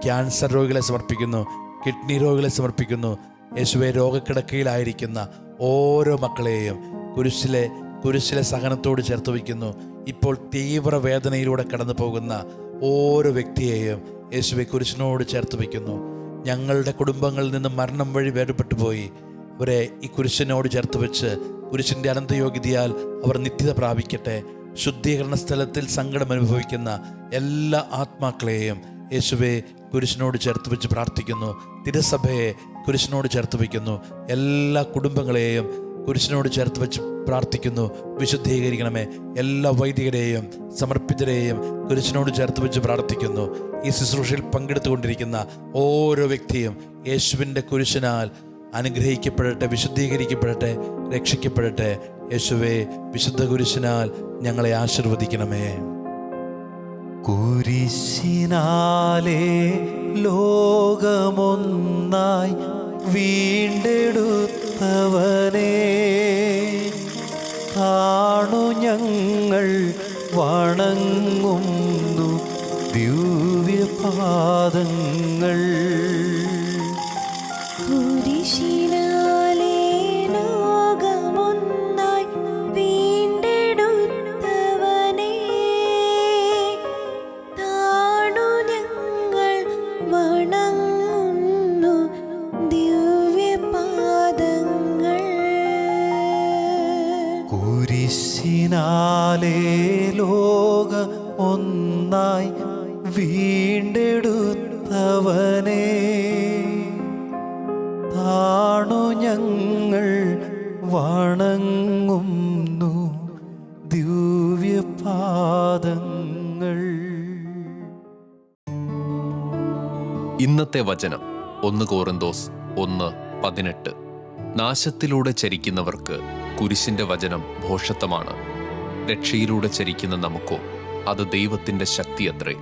ക്യാൻസർ രോഗികളെ സമർപ്പിക്കുന്നു, കിഡ്നി രോഗികളെ സമർപ്പിക്കുന്നു. യേശുവേ, രോഗക്കിടക്കയിലായിരിക്കുന്ന ഓരോ മക്കളെയും കുരിശിലെ സഹനത്തോട് ചേർത്ത് വയ്ക്കുന്നു. ഇപ്പോൾ തീവ്ര വേദനയിലൂടെ കടന്നു പോകുന്ന ഓരോ വ്യക്തിയെയും യേശുവേ കുരിശിനോട് ചേർത്ത് വയ്ക്കുന്നു. ഞങ്ങളുടെ കുടുംബങ്ങളിൽ നിന്ന് മരണം വഴി വേർപെട്ടു പോയി അവരെ ഈ കുരിശിനോട് ചേർത്ത് വെച്ച് കുരിശിൻ്റെ അനന്തയോഗ്യതയാൽ അവർ നിത്യത പ്രാപിക്കട്ടെ. ശുദ്ധീകരണ സ്ഥലത്തിൽ സങ്കടം അനുഭവിക്കുന്ന എല്ലാ ആത്മാക്കളെയും യേശുവേ കുരിശിനോട് ചേർത്ത് വെച്ച് പ്രാർത്ഥിക്കുന്നു. തിരുസഭയെ കുരിശിനോട് ചേർത്ത് വയ്ക്കുന്നു. എല്ലാ കുടുംബങ്ങളെയും കുരിശിനോട് ചേർത്ത് വെച്ച് പ്രാർത്ഥിക്കുന്നു. വിശുദ്ധീകരിക്കണമേ. എല്ലാ വൈദികരെയും സമർപ്പിതരെയും കുരിശിനോട് ചേർത്ത് വെച്ച് പ്രാർത്ഥിക്കുന്നു. ഈ ശുശ്രൂഷയിൽ പങ്കെടുത്തുകൊണ്ടിരിക്കുന്ന ഓരോ വ്യക്തിയും യേശുവിൻ്റെ കുരിശിനാൽ അനുഗ്രഹിക്കപ്പെടട്ടെ, വിശുദ്ധീകരിക്കപ്പെടട്ടെ, രക്ഷിക്കപ്പെടട്ടെ. യേശുവേ, വിശുദ്ധ കുരിശിനാൽ ഞങ്ങളെ ആശീർവദിക്കണമേ. കുരിശിനാലെ ലോകമൊന്നായി വീണ്ടെടുത്തവനെ താണു ഞങ്ങൾ വണങ്ങുന്നു ദിവ്യപാദങ്ങൾ. കുരിശിനാലെ ലോകമൊന്നായി വീണ്ടെടുത്തവനെ താണു ഞങ്ങൾ വണങ്ങുന്നു ദിവ്യപാദങ്ങൾ. കുരിശിനാലെ ലോകമൊന്നായി വീണ്ടെടുത്തവനെ താണു ഞങ്ങൾ വണങ്ങുന്നു ദിവ്യപാദങ്ങൾ. ഇന്നത്തെ വചനം 1 കോറിന്തോസ് 1:18. നാശത്തിലൂടെ ചരിക്കുന്നവർക്ക് കുരിശിന്റെ വചനം ഭോഷത്വമാണ്, രക്ഷയിലൂടെ ചരിക്കുന്ന നമുക്കോ അത് ദൈവത്തിന്റെ ശക്തി അത്രേ.